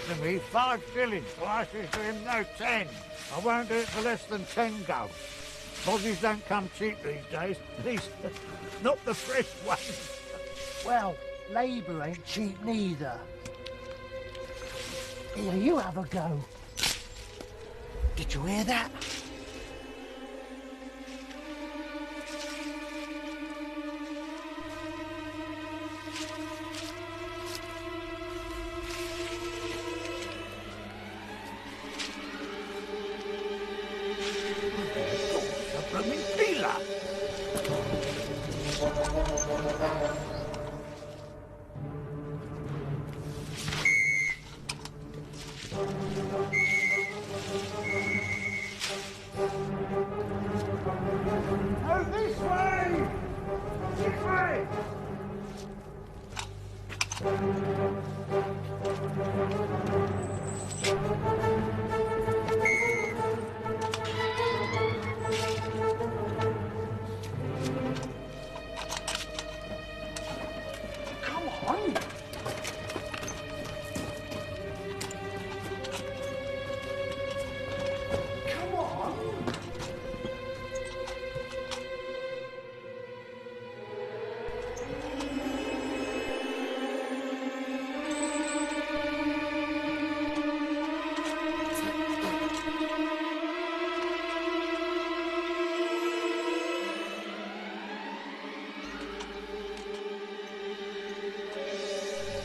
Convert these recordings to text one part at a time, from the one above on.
to me 5 shillings, so I says to him, no, 10. I won't do it for less than 10 go. Bodies don't come cheap these days, at least not the fresh ones. Well, labour ain't cheap neither. Here, you have a go. Did you hear that?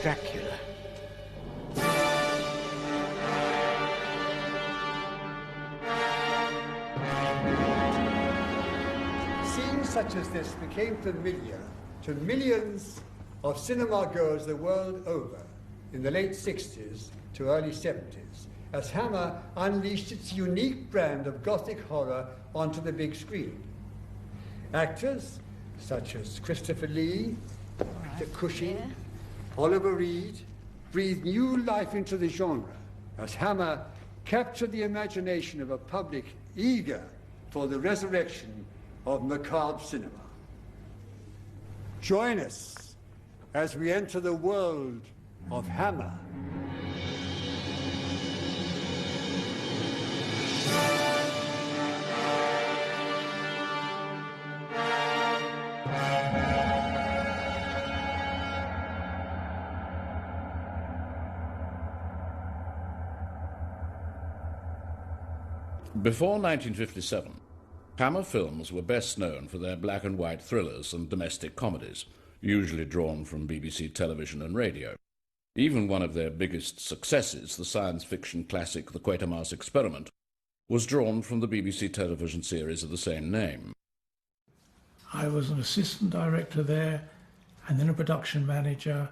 Dracula. Scenes such as this became familiar to millions of cinema goers the world over in the late 60s to early 70s as Hammer unleashed its unique brand of Gothic horror onto the big screen. Actors such as Christopher Lee, Peter Cushing, Oliver Reed breathed new life into the genre as Hammer captured the imagination of a public eager for the resurrection of macabre cinema. Join us as we enter the world of Hammer. Before 1957, Hammer films were best known for their black and white thrillers and domestic comedies, usually drawn from BBC television and radio. Even one of their biggest successes, the science fiction classic The Quatermass Experiment, was drawn from the BBC television series of the same name. I was an assistant director there and then a production manager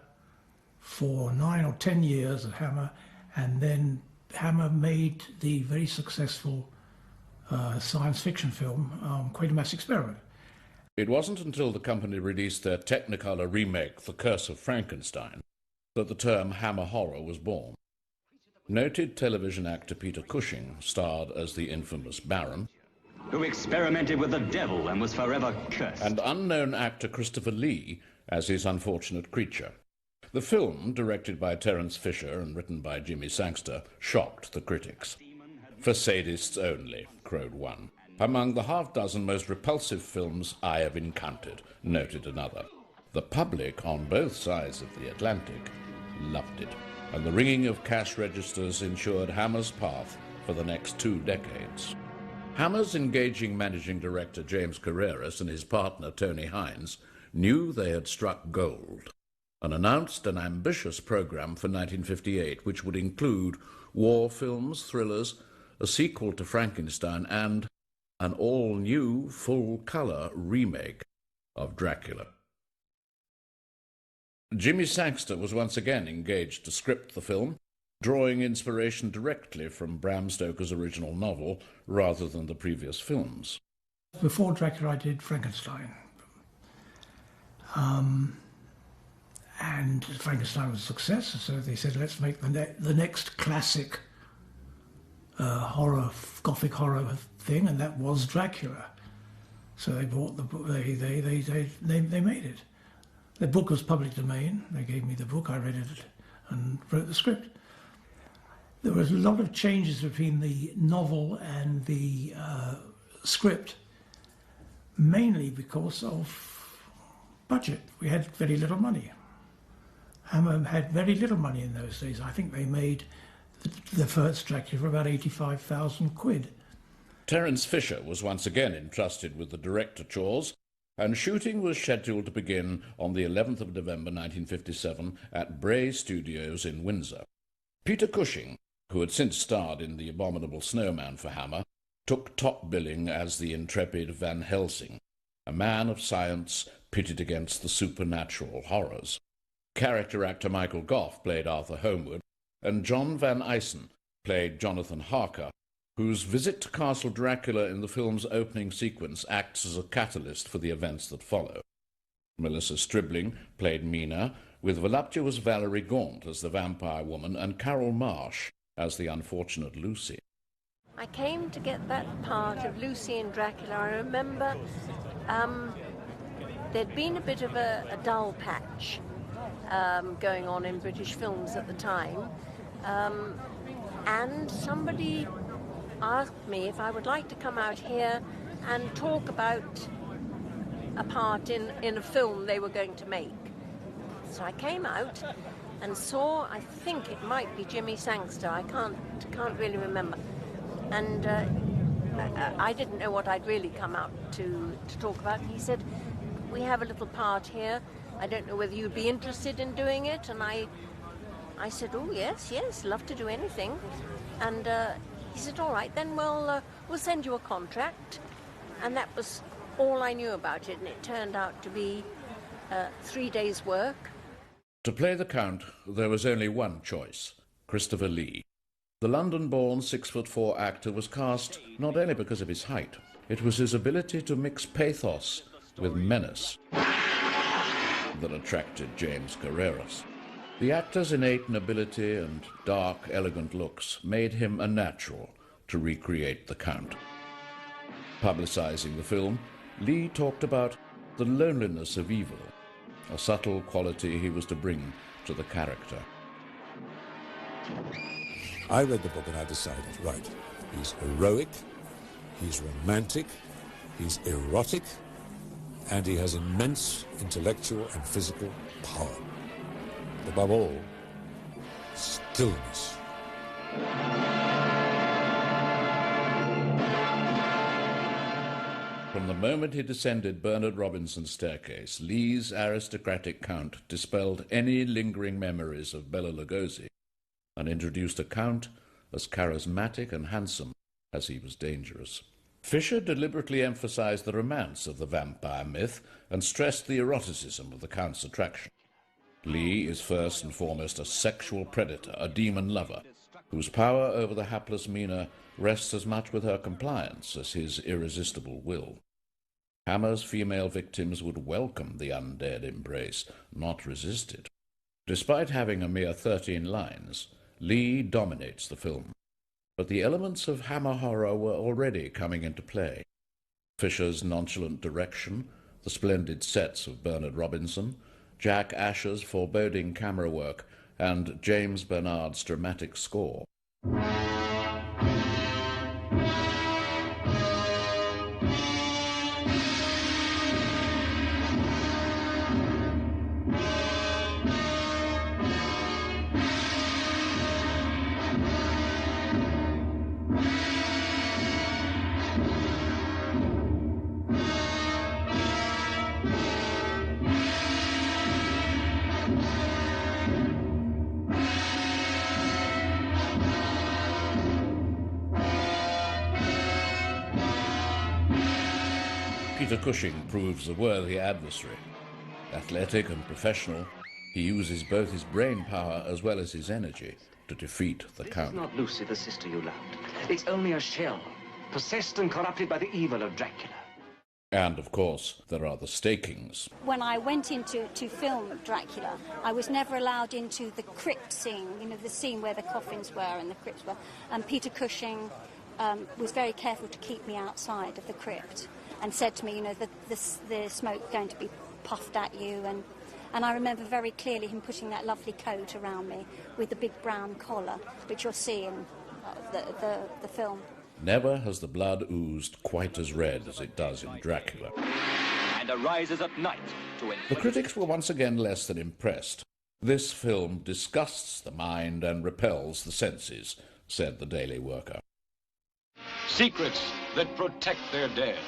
for 9 or 10 years at Hammer, and then Hammer made the very successful science fiction film, Quatermass Experiment. It wasn't until the company released their Technicolor remake, The Curse of Frankenstein, that the term Hammer Horror was born. Noted television actor Peter Cushing starred as the infamous Baron, who experimented with the devil and was forever cursed, and unknown actor Christopher Lee as his unfortunate creature. The film, directed by Terence Fisher and written by Jimmy Sangster, shocked the critics. For sadists only, crowed one. Among the half-dozen most repulsive films I have encountered, noted another. The public on both sides of the Atlantic loved it, and the ringing of cash registers ensured Hammer's path for the next 2 decades. Hammer's engaging managing director James Carreras and his partner Tony Hines knew they had struck gold and announced an ambitious program for 1958 which would include war films, thrillers, a sequel to Frankenstein, and an all-new, full-colour remake of Dracula. Jimmy Sangster was once again engaged to script the film, drawing inspiration directly from Bram Stoker's original novel rather than the previous films. Before Dracula, I did Frankenstein. And Frankenstein was a success, so they said, let's make the next classic Gothic horror thing, and that was Dracula. So they bought the book, they made it. The book was public domain. They gave me the book, I read it and wrote the script. There was a lot of changes between the novel and the script, mainly because of budget. We had very little money. Hammer had very little money in those days. I think they made the first Dracula for about 85,000 quid. Terence Fisher was once again entrusted with the director chores, and shooting was scheduled to begin on the 11th of November 1957 at Bray Studios in Windsor. Peter Cushing, who had since starred in The Abominable Snowman for Hammer, took top billing as the intrepid Van Helsing, a man of science pitted against the supernatural horrors. Character actor Michael Gough played Arthur Holmwood, and John Van Eysen played Jonathan Harker, whose visit to Castle Dracula in the film's opening sequence acts as a catalyst for the events that follow. Melissa Stribling played Mina, with voluptuous Valerie Gaunt as the vampire woman and Carol Marsh as the unfortunate Lucy. I came to get that part of Lucy in Dracula. I remember there'd been a bit of a dull patch going on in British films at the time, and somebody asked me if I would like to come out here and talk about a part in a film they were going to make. So I came out and saw, I think it might be Jimmy Sangster, I can't really remember. And I didn't know what I'd really come out to talk about. And he said, we have a little part here. I don't know whether you'd be interested in doing it. And I said, oh, yes, love to do anything. And he said, all right, then we'll send you a contract. And that was all I knew about it. And it turned out to be 3 days' work. To play the Count, there was only one choice, Christopher Lee. The London-born 6'4" actor was cast not only because of his height, it was his ability to mix pathos with menace that attracted James Carreras. The actor's innate nobility and dark, elegant looks made him a natural to recreate the Count. Publicizing the film, Lee talked about the loneliness of evil, a subtle quality he was to bring to the character. I read the book and I decided, right, he's heroic, he's romantic, he's erotic, and he has immense intellectual and physical power. But above all, stillness. From the moment he descended Bernard Robinson's staircase, Lee's aristocratic Count dispelled any lingering memories of Bela Lugosi and introduced a Count as charismatic and handsome as he was dangerous. Fisher deliberately emphasized the romance of the vampire myth and stressed the eroticism of the Count's attraction. Lee is first and foremost a sexual predator, a demon lover, whose power over the hapless Mina rests as much with her compliance as his irresistible will. Hammer's female victims would welcome the undead embrace, not resist it. Despite having a mere 13 lines, Lee dominates the film, but the elements of Hammer horror were already coming into play. Fisher's nonchalant direction, the splendid sets of Bernard Robinson, Jack Asher's foreboding camera work, and James Bernard's dramatic score. Peter Cushing proves a worthy adversary. Athletic and professional, he uses both his brain power as well as his energy to defeat the Count. This is not Lucy, the sister you loved. It's only a shell, possessed and corrupted by the evil of Dracula. And, of course, there are the stakings. When I went into film Dracula, I was never allowed into the crypt scene, the scene where the coffins were and the crypts were. And Peter Cushing was very careful to keep me outside of the crypt and said to me, the smoke going to be puffed at you. And I remember very clearly him putting that lovely coat around me with the big brown collar, which you'll see in the film. Never has the blood oozed quite as red as it does in Dracula. And arises at night to The critics were once again less than impressed. This film disgusts the mind and repels the senses, said the Daily Worker. Secrets that protect their dead.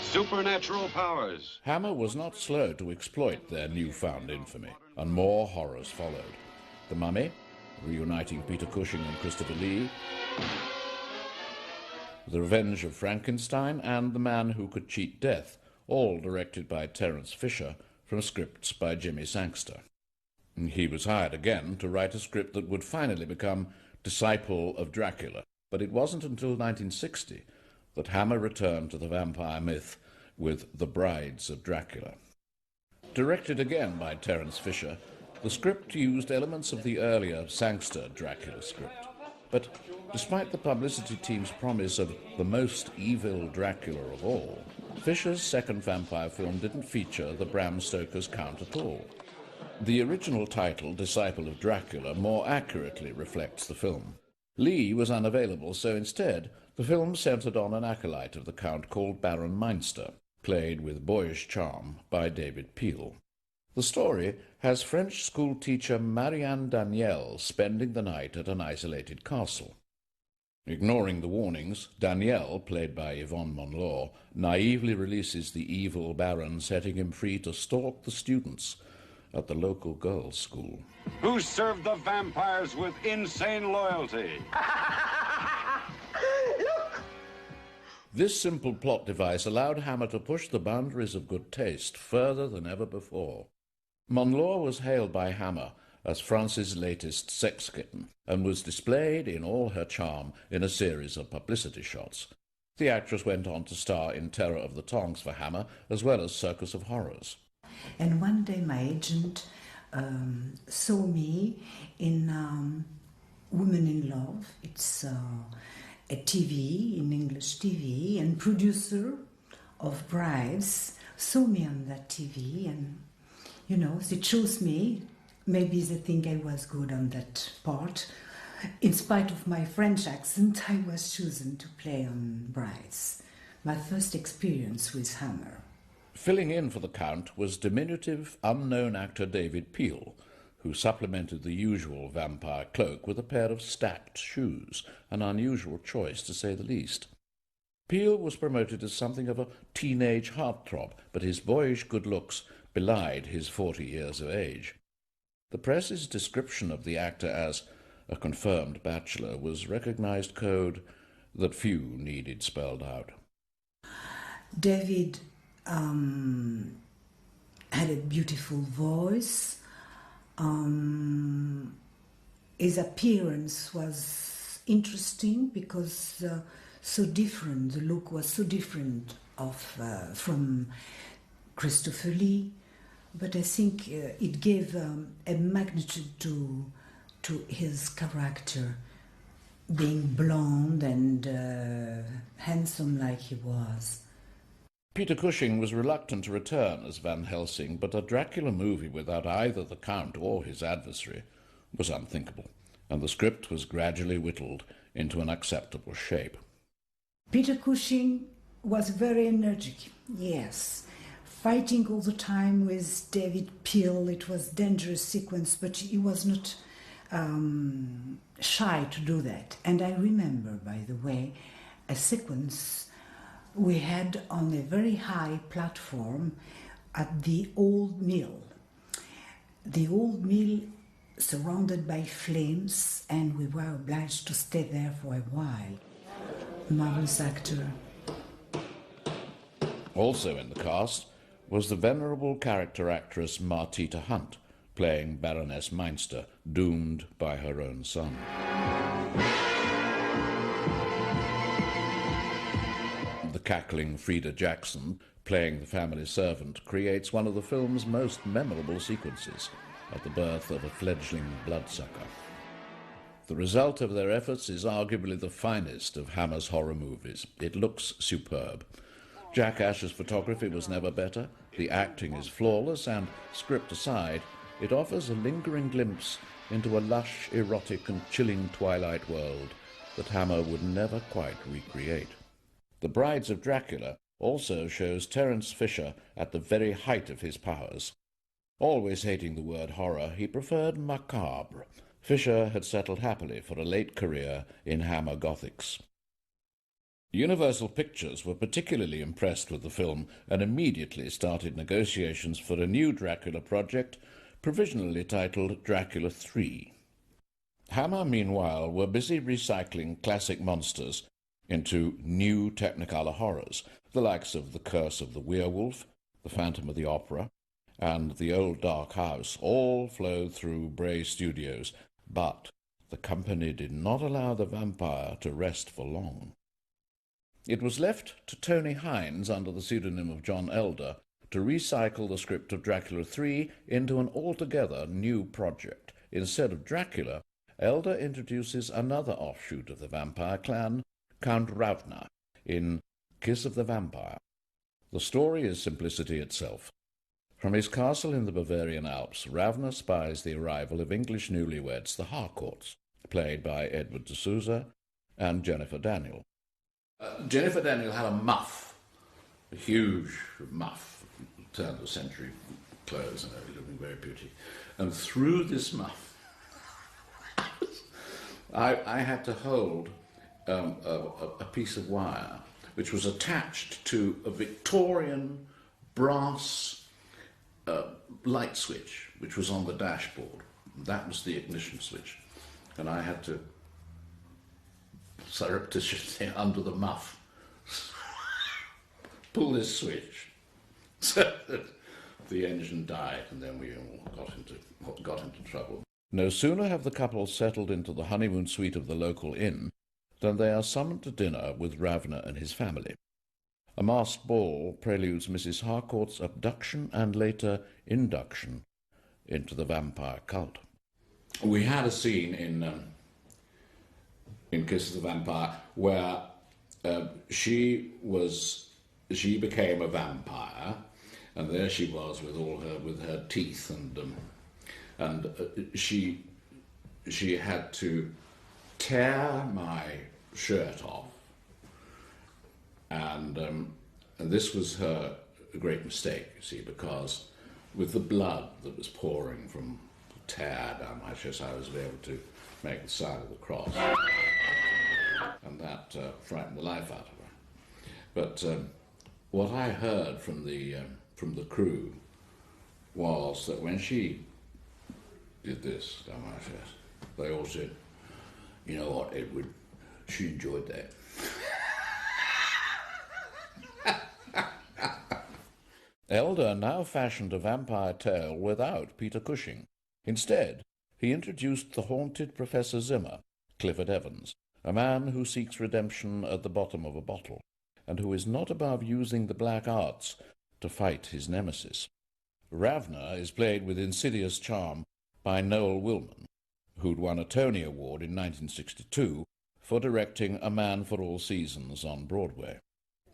Supernatural powers. Hammer was not slow to exploit their newfound infamy, and more horrors followed. The Mummy, reuniting Peter Cushing and Christopher Lee, The Revenge of Frankenstein, and The Man Who Could Cheat Death, all directed by Terence Fisher from scripts by Jimmy Sangster. He was hired again to write a script that would finally become Disciple of Dracula, but it wasn't until 1960 that Hammer returned to the vampire myth with The Brides of Dracula. Directed again by Terence Fisher, the script used elements of the earlier Sangster Dracula script. But despite the publicity team's promise of the most evil Dracula of all, Fisher's second vampire film didn't feature the Bram Stoker's Count at all. The original title, Disciple of Dracula, more accurately reflects the film. Lee was unavailable, so instead the film centred on an acolyte of the Count called Baron Meinster, played with boyish charm by David Peel. The story has French school teacher Marianne Danielle spending the night at an isolated castle. Ignoring the warnings, Danielle, played by Yvonne Monlaw, naively releases the evil Baron, setting him free to stalk the students at the local girls' school. Who served the vampires with insane loyalty. This simple plot device allowed Hammer to push the boundaries of good taste further than ever before. Monlaw was hailed by Hammer as France's latest sex kitten and was displayed in all her charm in a series of publicity shots. The actress went on to star in Terror of the Tongs for Hammer, as well as Circus of Horrors. And one day my agent saw me in Women in Love. It's a TV, in English TV, and producer of Brides saw me on that TV, and, you know, they chose me. Maybe they think I was good on that part. In spite of my French accent, I was chosen to play on Brides. My first experience with Hammer. Filling in for the Count was diminutive, unknown actor David Peel, who supplemented the usual vampire cloak with a pair of stacked shoes, an unusual choice to say the least. Peel was promoted as something of a teenage heartthrob, but his boyish good looks belied his 40 years of age. The press's description of the actor as a confirmed bachelor was recognized code that few needed spelled out. David had a beautiful voice. His appearance was interesting because so different. The look was so different from Christopher Lee, but I think it gave a magnitude to his character, being blonde and handsome like he was. Peter Cushing was reluctant to return as Van Helsing, but a Dracula movie without either the Count or his adversary was unthinkable, and the script was gradually whittled into an acceptable shape. Peter Cushing was very energetic, yes. Fighting all the time with David Peel. It was a dangerous sequence, but he was not shy to do that. And I remember, by the way, a sequence we had on a very high platform at the old mill. The old mill surrounded by flames, and we were obliged to stay there for a while. Marvelous actor. Also in the cast was the venerable character actress Martita Hunt, playing Baroness Meinster, doomed by her own son. The cackling Frida Jackson, playing the family servant, creates one of the film's most memorable sequences at the birth of a fledgling bloodsucker. The result of their efforts is arguably the finest of Hammer's horror movies. It looks superb. Jack Ash's photography was never better, the acting is flawless, and, script aside, it offers a lingering glimpse into a lush, erotic and chilling twilight world that Hammer would never quite recreate. The Brides of Dracula also shows Terence Fisher at the very height of his powers. Always hating the word horror, he preferred macabre. Fisher had settled happily for a late career in Hammer Gothics. Universal Pictures were particularly impressed with the film and immediately started negotiations for a new Dracula project, provisionally titled Dracula 3. Hammer, meanwhile, were busy recycling classic monsters into new Technicolor horrors, the likes of The Curse of the Werewolf, The Phantom of the Opera, and The Old Dark House, all flowed through Bray Studios, but the company did not allow the vampire to rest for long. It was left to Tony Hines, under the pseudonym of John Elder, to recycle the script of Dracula 3 into an altogether new project. Instead of Dracula, Elder introduces another offshoot of the vampire clan, Count Ravna, in Kiss of the Vampire. The story is simplicity itself. From his castle in the Bavarian Alps, Ravna spies the arrival of English newlyweds, the Harcourts, played by Edward de Souza and Jennifer Daniel. Jennifer Daniel had a muff, a huge muff, turn of the century clothes and everything, looking very pretty. And through this muff, I had to hold a piece of wire which was attached to a Victorian brass light switch which was on the dashboard. That was the ignition switch. And I had to surreptitiously under the muff pull this switch so that the engine died, and then we all got into trouble. No sooner have the couple settled into the honeymoon suite of the local inn than they are summoned to dinner with Ravna and his family. A masked ball preludes Mrs. Harcourt's abduction and later induction into the vampire cult. We had a scene in Kiss of the Vampire where she became a vampire, and there she was with her teeth, and she had to tear my shirt off, and this was her great mistake, you see, because with the blood that was pouring from the tear down my chest, I was able to make the sign of the cross, and that frightened the life out of her. But what I heard from the crew was that when she did this down my chest, they all said, "You know what, Edward, she enjoyed that." Elder now fashioned a vampire tale without Peter Cushing. Instead, he introduced the haunted Professor Zimmer, Clifford Evans, a man who seeks redemption at the bottom of a bottle, and who is not above using the black arts to fight his nemesis. Ravna is played with insidious charm by Noel Willman, who'd won a Tony Award in 1962 for directing A Man for All Seasons on Broadway.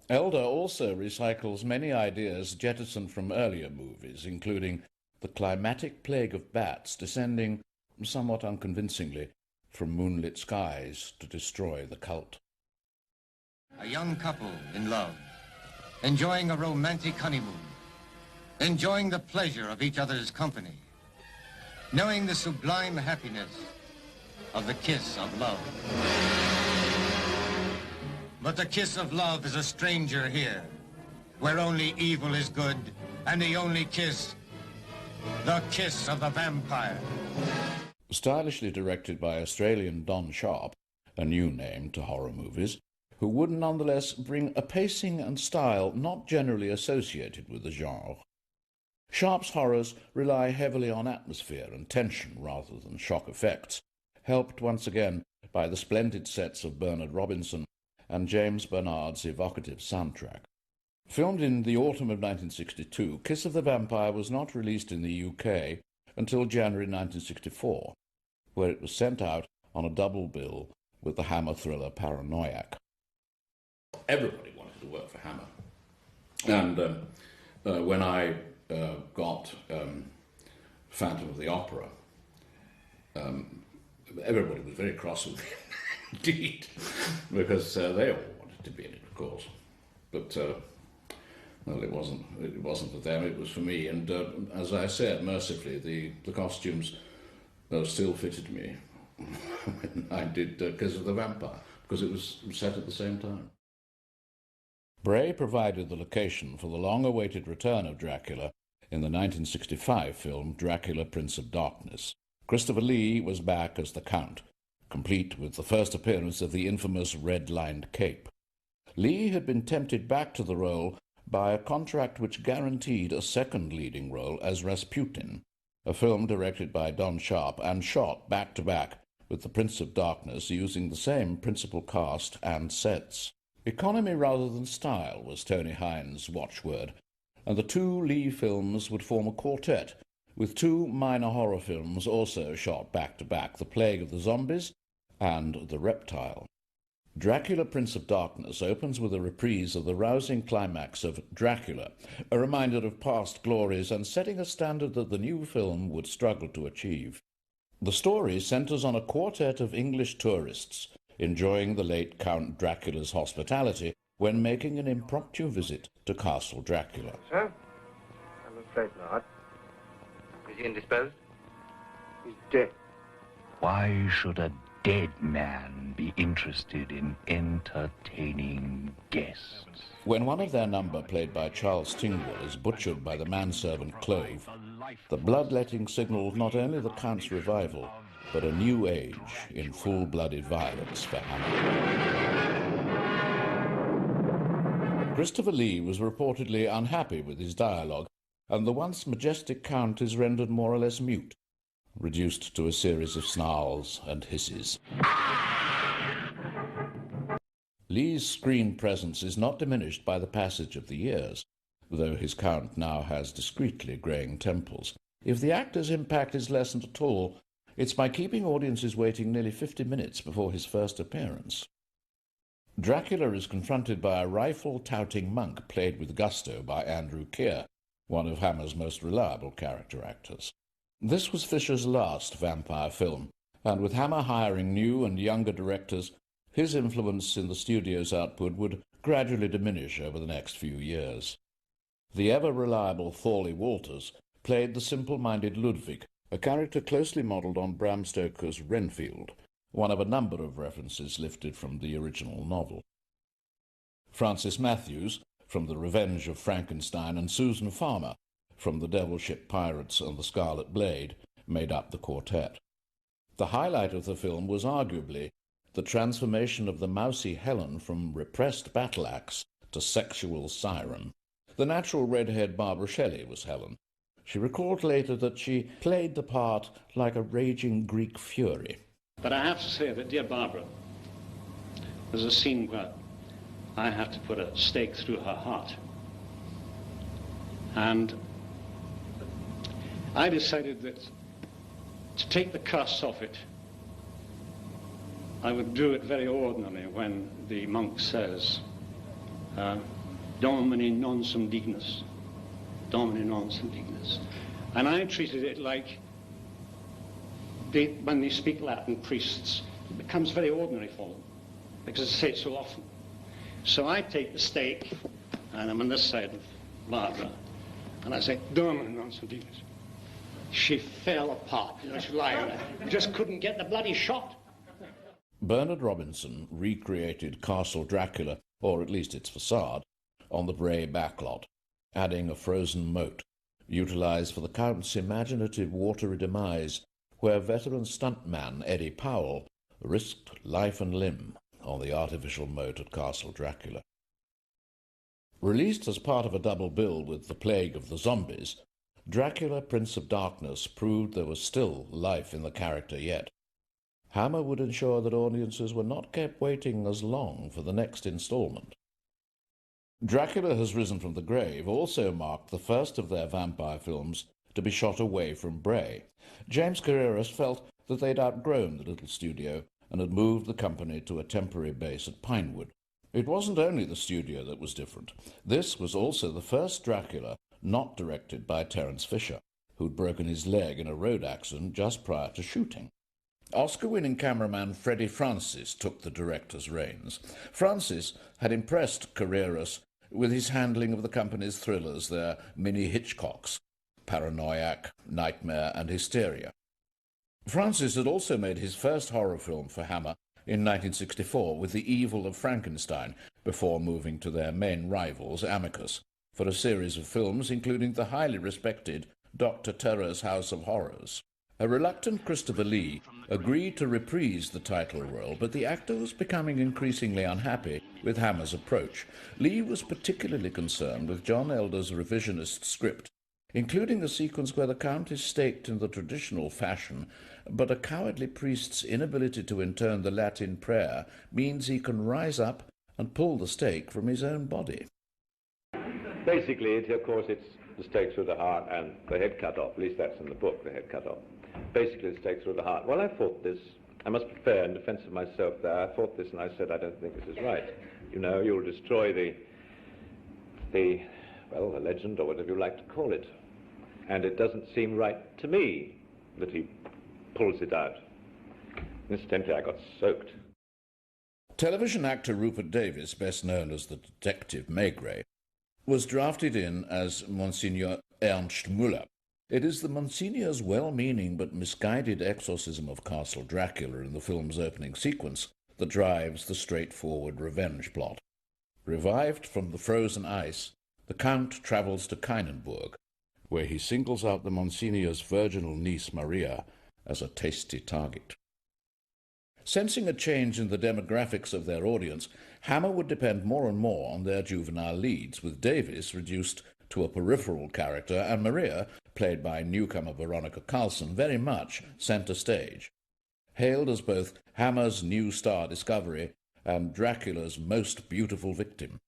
Elder also recycles many ideas jettisoned from earlier movies, including the climatic plague of bats descending, somewhat unconvincingly, from moonlit skies to destroy the cult. A young couple in love, enjoying a romantic honeymoon, enjoying the pleasure of each other's company, knowing the sublime happiness of the kiss of love. But the kiss of love is a stranger here, where only evil is good, and the only kiss, the kiss of the vampire. Stylishly directed by Australian Don Sharp, a new name to horror movies, who would nonetheless bring a pacing and style not generally associated with the genre. Sharp's horrors rely heavily on atmosphere and tension rather than shock effects, helped once again by the splendid sets of Bernard Robinson and James Bernard's evocative soundtrack. Filmed in the autumn of 1962, Kiss of the Vampire was not released in the UK until January 1964, where it was sent out on a double bill with the Hammer thriller Paranoiac. Everybody wanted to work for Hammer. And when I got Phantom of the Opera, everybody was very cross with me, indeed, because they all wanted to be in it, of course. But well, it wasn't for them; it was for me. And as I said, mercifully, the costumes still fitted me when I did because of the vampire, because it was set at the same time. Bray provided the location for the long-awaited return of Dracula in the 1965 film Dracula, Prince of Darkness. Christopher Lee was back as the Count, complete with the first appearance of the infamous red-lined cape. Lee had been tempted back to the role by a contract which guaranteed a second leading role as Rasputin, a film directed by Don Sharp and shot back-to-back with the Prince of Darkness using the same principal cast and sets. Economy rather than style was Tony Hines' watchword, and the two Lee films would form a quartet, with two minor horror films also shot back-to-back, The Plague of the Zombies and The Reptile. Dracula, Prince of Darkness opens with a reprise of the rousing climax of Dracula, a reminder of past glories and setting a standard that the new film would struggle to achieve. The story centres on a quartet of English tourists enjoying the late Count Dracula's hospitality when making an impromptu visit to Castle Dracula. Sir? I'm afraid not. Is he indisposed? He's dead. Why should a dead man be interested in entertaining guests? When one of their number, played by Charles Tingwell, is butchered by the manservant Clove, the bloodletting signals not only the Count's revival, but a new age in full-blooded violence for Hammer. Christopher Lee was reportedly unhappy with his dialogue, and the once majestic Count is rendered more or less mute, reduced to a series of snarls and hisses. Lee's screen presence is not diminished by the passage of the years, though his Count now has discreetly greying temples. If the actor's impact is lessened at all, it's by keeping audiences waiting nearly 50 minutes before his first appearance. Dracula is confronted by a rifle-touting monk played with gusto by Andrew Keir, one of Hammer's most reliable character actors. This was Fisher's last vampire film, and with Hammer hiring new and younger directors, his influence in the studio's output would gradually diminish over the next few years. The ever-reliable Thorley Walters played the simple-minded Ludwig, a character closely modelled on Bram Stoker's Renfield, one of a number of references lifted from the original novel. Francis Matthews, from The Revenge of Frankenstein, and Susan Farmer, from The Devil Ship Pirates and The Scarlet Blade, made up the quartet. The highlight of the film was arguably the transformation of the mousy Helen from repressed battle axe to sexual siren. The natural redhead Barbara Shelley was Helen. She recalled later that she played the part like a raging Greek fury. But I have to say that, dear Barbara, there's a scene where I have to put a stake through her heart. And I decided that to take the curse off it, I would do it very ordinarily when the monk says, Domine non sum dignus. Domine non sum dignus. And I treated it like when they speak Latin, priests, it becomes very ordinary for them because they say it so often. So I take the stake and I'm on this side of Barbara and I say, Domine non sum dignus. She fell apart. You know, she was lying there. You just couldn't get the bloody shot. Bernard Robinson recreated Castle Dracula, or at least its facade, on the Bray backlot, adding a frozen moat, utilised for the Count's imaginative watery demise, where veteran stuntman Eddie Powell risked life and limb on the artificial moat at Castle Dracula. Released as part of a double bill with The Plague of the Zombies, Dracula, Prince of Darkness proved there was still life in the character yet. Hammer would ensure that audiences were not kept waiting as long for the next installment. Dracula Has Risen from the Grave also marked the first of their vampire films to be shot away from Bray. James Carreras felt that they'd outgrown the little studio and had moved the company to a temporary base at Pinewood. It wasn't only the studio that was different. This was also the first Dracula not directed by Terence Fisher, who'd broken his leg in a road accident just prior to shooting. Oscar-winning cameraman Freddie Francis took the director's reins. Francis had impressed Carreras with his handling of the company's thrillers, their mini Hitchcocks, Paranoiac, Nightmare and Hysteria. Francis had also made his first horror film for Hammer in 1964 with The Evil of Frankenstein, before moving to their main rivals, Amicus, for a series of films including the highly respected Dr. Terror's House of Horrors. A reluctant Christopher Lee agreed to reprise the title role, but the actor was becoming increasingly unhappy with Hammer's approach. Lee was particularly concerned with John Elder's revisionist script, including a sequence where the Count is staked in the traditional fashion, but a cowardly priest's inability to intone the Latin prayer means he can rise up and pull the stake from his own body. Basically, of course, it's the stake through the heart and the head cut off. At least that's in the book, the head cut off. Basically, the stake through the heart. Well, I thought this. I must be fair in defense of myself there. I thought this and I said, I don't think this is right. You know, you'll destroy the legend or whatever you like to call it. And it doesn't seem right to me that he pulls it out. Incidentally, I got soaked. Television actor Rupert Davis, best known as the detective Maigret, was drafted in as Monsignor Ernst Müller. It is the Monsignor's well-meaning but misguided exorcism of Castle Dracula in the film's opening sequence that drives the straightforward revenge plot. Revived from the frozen ice, the Count travels to Keinenburg, where he singles out the Monsignor's virginal niece Maria as a tasty target. Sensing a change in the demographics of their audience, Hammer would depend more and more on their juvenile leads, with Davis reduced to a peripheral character and Maria, played by newcomer Veronica Carlson, very much centre stage. Hailed as both Hammer's new star discovery and Dracula's most beautiful victim,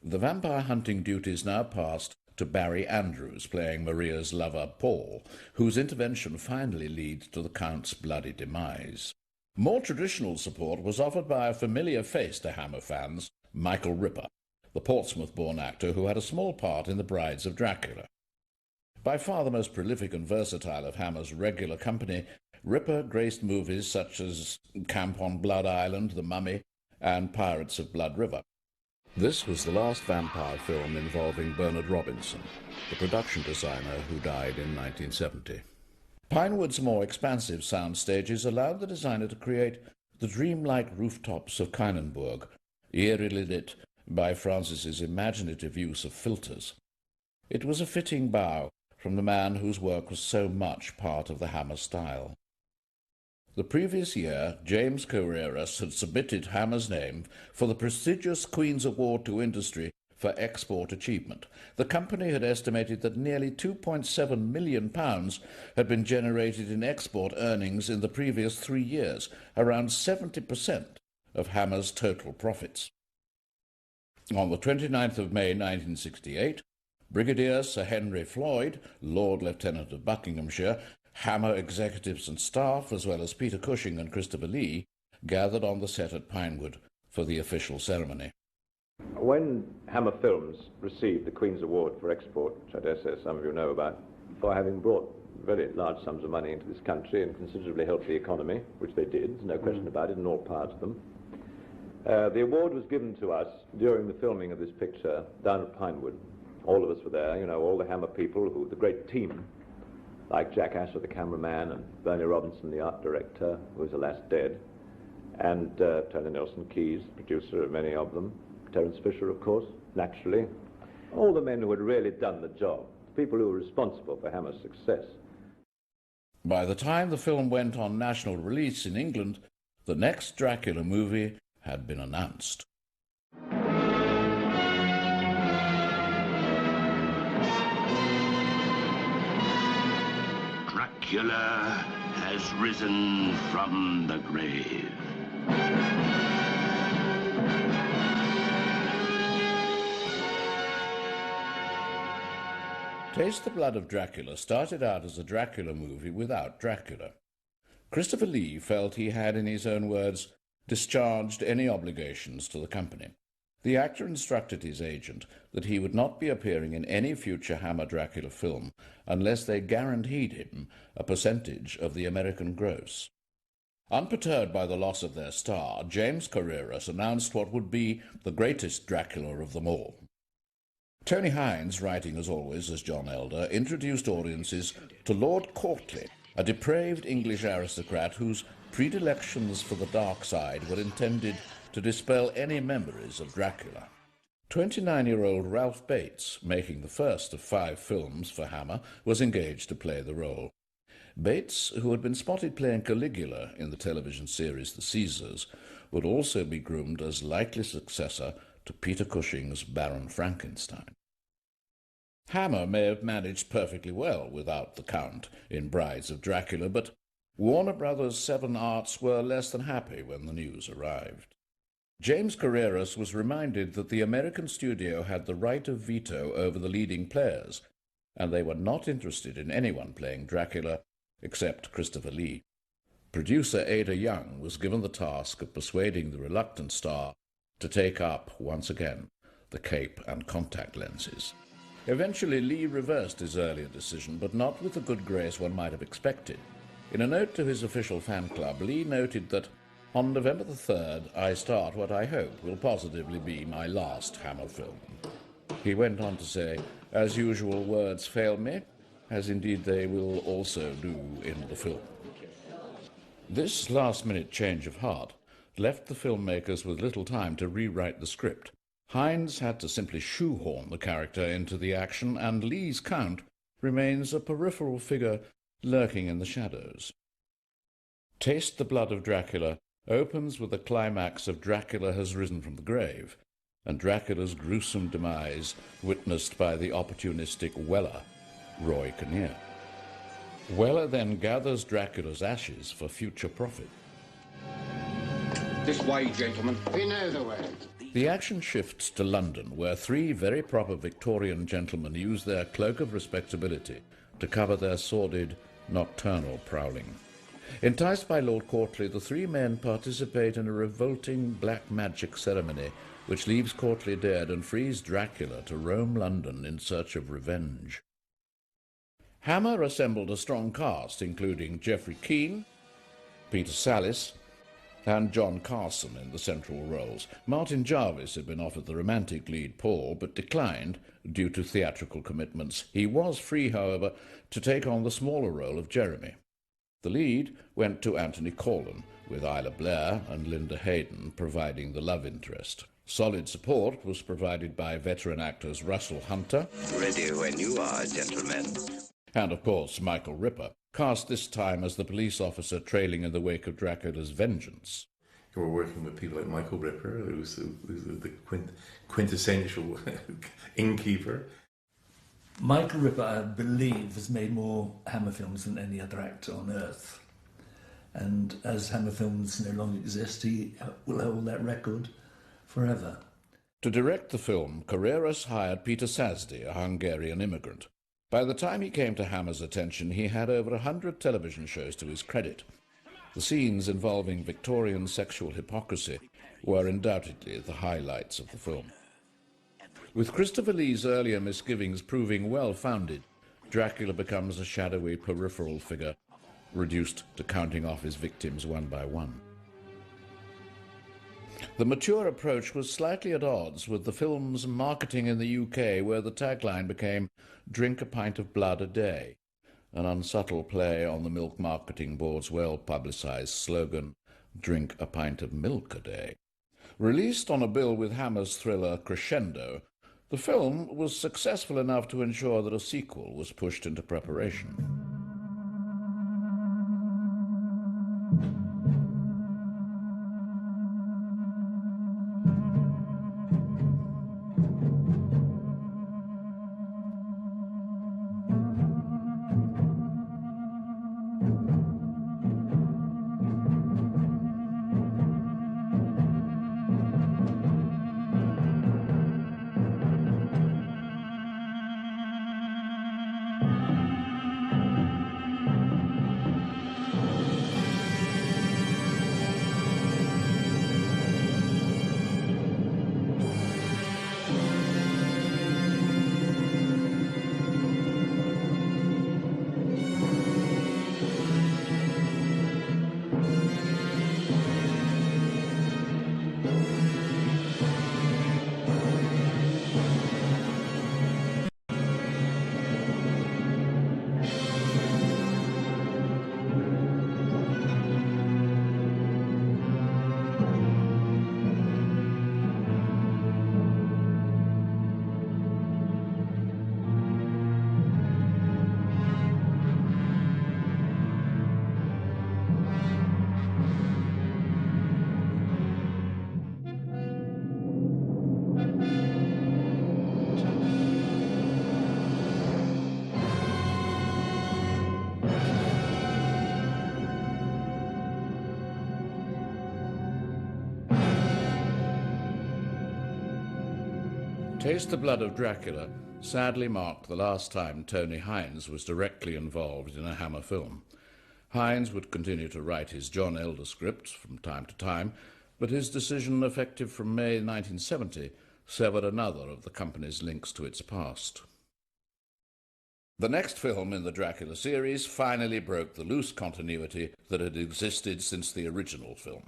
the vampire hunting duties now passed to Barry Andrews, playing Maria's lover Paul, whose intervention finally leads to the Count's bloody demise. More traditional support was offered by a familiar face to Hammer fans, Michael Ripper, the Portsmouth-born actor who had a small part in The Brides of Dracula. By far the most prolific and versatile of Hammer's regular company, Ripper graced movies such as Camp on Blood Island, The Mummy, and Pirates of Blood River. This was the last vampire film involving Bernard Robinson, the production designer who died in 1970. Pinewood's more expansive sound stages allowed the designer to create the dreamlike rooftops of Keinenburg, eerily lit by Francis's imaginative use of filters. It was a fitting bow from the man whose work was so much part of the Hammer style. The previous year, James Carreras had submitted Hammer's name for the prestigious Queen's Award to Industry for Export Achievement. The company had estimated that nearly £2.7 million had been generated in export earnings in the previous 3 years, around 70% of Hammer's total profits. On the 29th of May 1968, Brigadier Sir Henry Floyd, Lord Lieutenant of Buckinghamshire, Hammer executives and staff, as well as Peter Cushing and Christopher Lee, gathered on the set at Pinewood for the official ceremony. When Hammer Films received the Queen's Award for Export, which I dare say some of you know about, for having brought very large sums of money into this country and considerably helped the economy, which they did, there's no question about it, and all power to them, the award was given to us during the filming of this picture down at Pinewood. All of us were there, you know, all the Hammer people, the great team, like Jack Asher, the cameraman, and Bernie Robinson, the art director, who is alas dead, and Tony Nelson Keyes, producer of many of them, Terence Fisher, of course, naturally. All the men who had really done the job, the people who were responsible for Hammer's success. By the time the film went on national release in England, the next Dracula movie had been announced. Dracula has risen from the grave. Taste the Blood of Dracula started out as a Dracula movie without Dracula. Christopher Lee felt he had, in his own words, discharged any obligations to the company. The actor instructed his agent that he would not be appearing in any future Hammer Dracula film unless they guaranteed him a percentage of the American gross. Unperturbed by the loss of their star, James Carreras announced what would be the greatest Dracula of them all. Tony Hines, writing as always as John Elder, introduced audiences to Lord Courtly, a depraved English aristocrat whose predilections for the dark side were intended to dispel any memories of Dracula. 29-year-old Ralph Bates, making the first of 5 films for Hammer, was engaged to play the role. Bates, who had been spotted playing Caligula in the television series The Caesars, would also be groomed as likely successor to Peter Cushing's Baron Frankenstein. Hammer may have managed perfectly well without the Count in Brides of Dracula, but Warner Brothers' Seven Arts were less than happy when the news arrived. James Carreras was reminded that the American studio had the right of veto over the leading players, and they were not interested in anyone playing Dracula except Christopher Lee. Producer Ada Young was given the task of persuading the reluctant star to take up, once again, the cape and contact lenses. Eventually, Lee reversed his earlier decision, but not with the good grace one might have expected. In a note to his official fan club, Lee noted that, "On November the 3rd, I start what I hope will positively be my last Hammer film." He went on to say, "As usual, words fail me, as indeed they will also do in the film." This last-minute change of heart left the filmmakers with little time to rewrite the script. Hines had to simply shoehorn the character into the action, and Lee's Count remains a peripheral figure lurking in the shadows. Taste the Blood of Dracula opens with the climax of Dracula has risen from the grave, and Dracula's gruesome demise witnessed by the opportunistic Weller, Roy Kinnear. Weller then gathers Dracula's ashes for future profit. This way, gentlemen. We know the way. The action shifts to London, where 3 very proper Victorian gentlemen use their cloak of respectability to cover their sordid, nocturnal prowling. Enticed by Lord Courtly, the 3 men participate in a revolting black magic ceremony which leaves Courtly dead and frees Dracula to roam London in search of revenge. Hammer assembled a strong cast, including Geoffrey Keane, Peter Sallis, and John Carson in the central roles. Martin Jarvis had been offered the romantic lead Paul, but declined due to theatrical commitments. He was free, however, to take on the smaller role of Jeremy. The lead went to Anthony Corlin, with Isla Blair and Linda Hayden providing the love interest. Solid support was provided by veteran actors Russell Hunter, Ready when you are, gentlemen. And, of course, Michael Ripper, cast this time as the police officer trailing in the wake of Dracula's vengeance. We're working with people like Michael Ripper, who's the quintessential innkeeper. Michael Ripper, I believe, has made more Hammer films than any other actor on earth. And as Hammer films no longer exist, he will hold that record forever. To direct the film, Carreras hired Peter Sasdy, a Hungarian immigrant. By the time he came to Hammer's attention, he had over 100 television shows to his credit. The scenes involving Victorian sexual hypocrisy were undoubtedly the highlights of the film. With Christopher Lee's earlier misgivings proving well-founded, Dracula becomes a shadowy peripheral figure, reduced to counting off his victims one by one. The mature approach was slightly at odds with the film's marketing in the UK, where the tagline became "Drink a pint of blood a day," an unsubtle play on the Milk Marketing Board's well-publicised slogan, "Drink a pint of milk a day." Released on a bill with Hammer's thriller Crescendo, the film was successful enough to ensure that a sequel was pushed into preparation. Taste the Blood of Dracula sadly marked the last time Tony Hines was directly involved in a Hammer film. Hines would continue to write his John Elder scripts from time to time, but his decision, effective from May 1970, severed another of the company's links to its past. The next film in the Dracula series finally broke the loose continuity that had existed since the original film.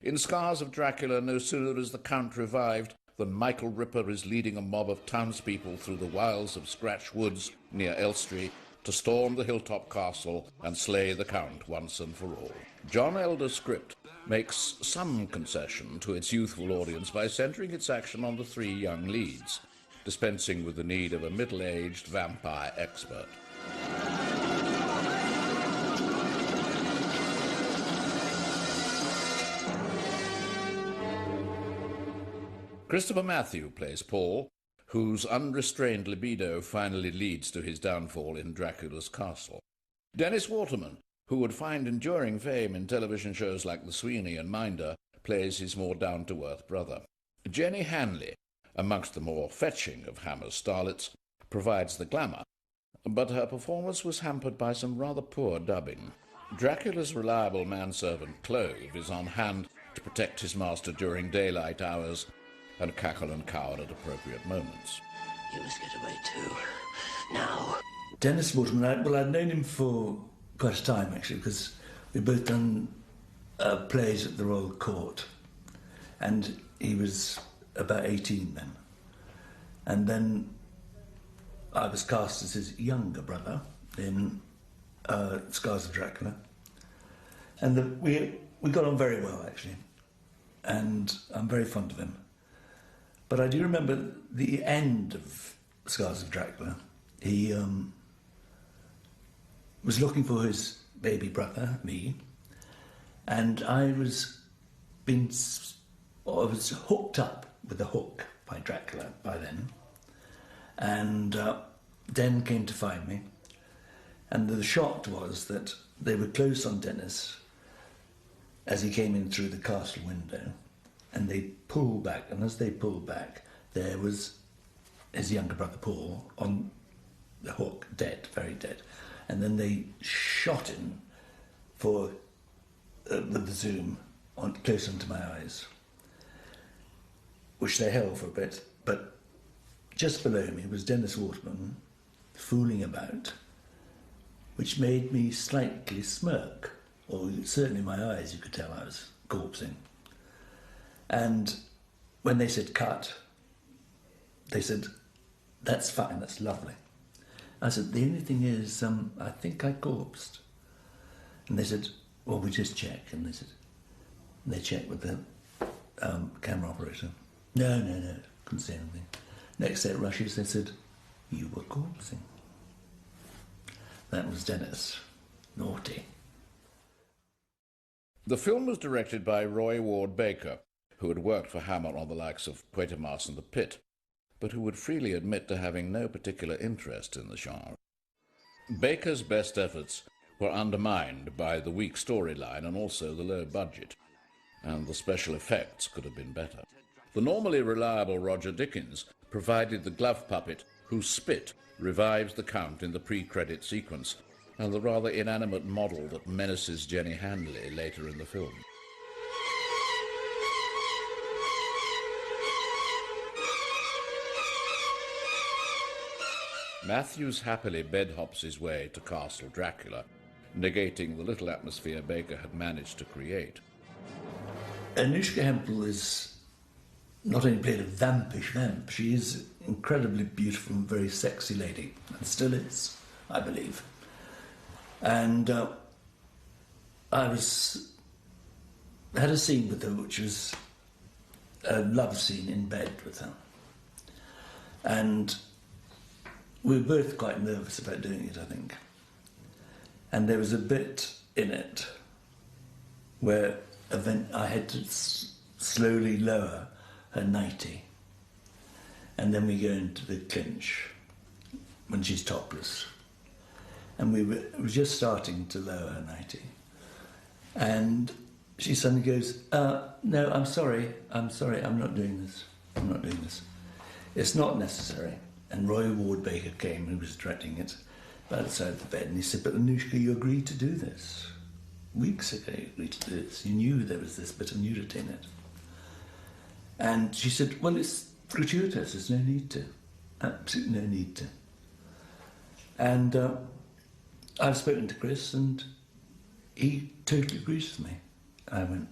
In Scars of Dracula, no sooner is the Count revived than Michael Ripper is leading a mob of townspeople through the wilds of Scratch Woods near Elstree to storm the hilltop castle and slay the Count once and for all. John Elder's script makes some concession to its youthful audience by centering its action on the three young leads, dispensing with the need of a middle-aged vampire expert. Christopher Matthew plays Paul, whose unrestrained libido finally leads to his downfall in Dracula's castle. Dennis Waterman, who would find enduring fame in television shows like The Sweeney and Minder, plays his more down-to-earth brother. Jenny Hanley, amongst the more fetching of Hammer's starlets, provides the glamour, but her performance was hampered by some rather poor dubbing. Dracula's reliable manservant Clove is on hand to protect his master during daylight hours and cackle and cower at appropriate moments. You must get away too. Now. Dennis Waterman, I'd known him for quite a time, actually, because we'd both done plays at the Royal Court, and he was about 18 then. And then I was cast as his younger brother in Scars of Dracula. And we got on very well, actually. And I'm very fond of him. But I do remember the end of Scars of Dracula. He was looking for his baby brother, me, and I was hooked up with a hook by Dracula by then. And Den came to find me, and the shock was that they were close on Dennis as he came in through the castle window, and they pulled back, and as they pulled back, there was his younger brother Paul on the hook, dead, very dead. And then they shot him with the zoom close onto my eyes, which they held for a bit, but just below me was Dennis Waterman fooling about, which made me slightly smirk, or certainly my eyes, you could tell I was corpsing. And when they said cut, they said, "That's fine, that's lovely." I said, "The only thing is, I think I corpsed." And they said, "Well, we just check." And they checked with the camera operator. No, couldn't say anything. Next set rushes, they said, "You were corpsing." That was Dennis. Naughty. The film was directed by Roy Ward Baker, who had worked for Hammer on the likes of Quatermass and The Pit, but who would freely admit to having no particular interest in the genre. Baker's best efforts were undermined by the weak storyline and also the low budget, and the special effects could have been better. The normally reliable Roger Dickens provided the glove puppet whose spit revives the Count in the pre-credit sequence, and the rather inanimate model that menaces Jenny Hanley later in the film. Matthews happily bed-hops his way to Castle Dracula, negating the little atmosphere Baker had managed to create. Anushka Hempel is not only played a vampish vamp, she is incredibly beautiful and very sexy lady, and still is, I believe. And I had a scene with her, which was a love scene in bed with her. And we were both quite nervous about doing it, I think. And there was a bit in it where I had to slowly lower her nightie. And then we go into the clinch when she's topless. And we were just starting to lower her nightie. And she suddenly goes, "No, I'm sorry, I'm not doing this. It's not necessary. And Roy Ward Baker came, who was directing it, by the side of the bed, and he said, "But Anushka, you agreed to do this. Weeks ago you agreed to do this. You knew there was this bit of nudity in it." And she said, "Well, it's gratuitous. There's no need to. Absolutely no need to." And I've spoken to Chris, and he totally agrees with me. I went,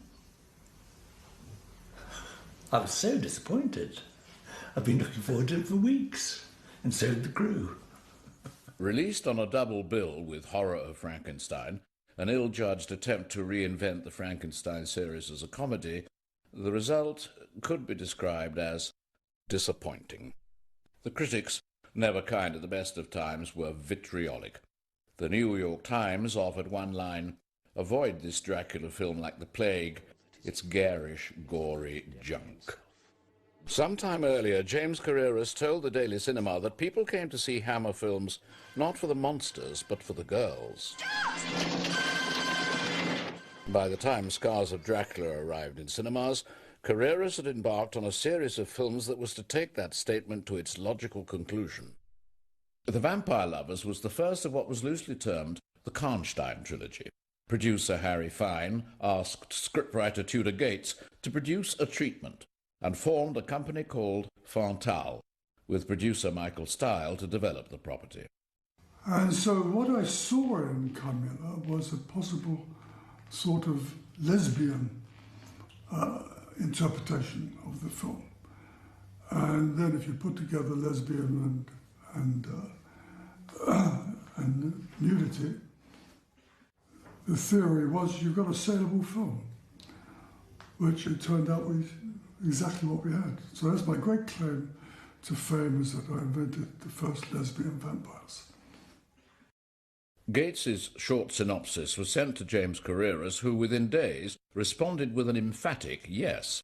I was so disappointed. I've been looking forward to it for weeks, and so did the crew. Released on a double bill with Horror of Frankenstein, an ill-judged attempt to reinvent the Frankenstein series as a comedy, the result could be described as disappointing. The critics, never kind at the best of times, were vitriolic. The New York Times offered one line, "Avoid this Dracula film like the plague. It's garish, gory junk." Sometime earlier, James Carreras told the Daily Cinema that people came to see Hammer films not for the monsters, but for the girls. By the time Scars of Dracula arrived in cinemas, Carreras had embarked on a series of films that was to take that statement to its logical conclusion. The Vampire Lovers was the first of what was loosely termed the Karnstein trilogy. Producer Harry Fine asked scriptwriter Tudor Gates to produce a treatment and formed a company called Fantal, with producer Michael Style to develop the property. And so what I saw in Camilla was a possible sort of lesbian interpretation of the film. And then if you put together lesbian and nudity, the theory was you've got a saleable film, which it turned out was exactly what we had. So that's my great claim to fame, is that I invented the first lesbian vampires. Gates's short synopsis was sent to James Carreras, who within days responded with an emphatic yes,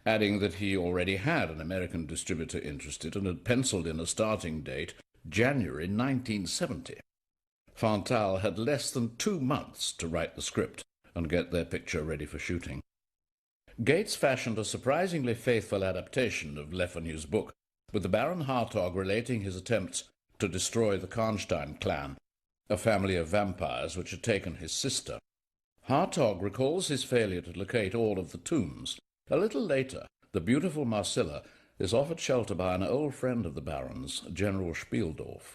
adding that he already had an American distributor interested and had penciled in a starting date, January 1970. Fantal had less than 2 months to write the script and get their picture ready for shooting. Gates fashioned a surprisingly faithful adaptation of Le Fanu's book, with the Baron Hartog relating his attempts to destroy the Karnstein clan, a family of vampires which had taken his sister. Hartog recalls his failure to locate all of the tombs. A little later, the beautiful Marcilla is offered shelter by an old friend of the Baron's, General Spieldorf.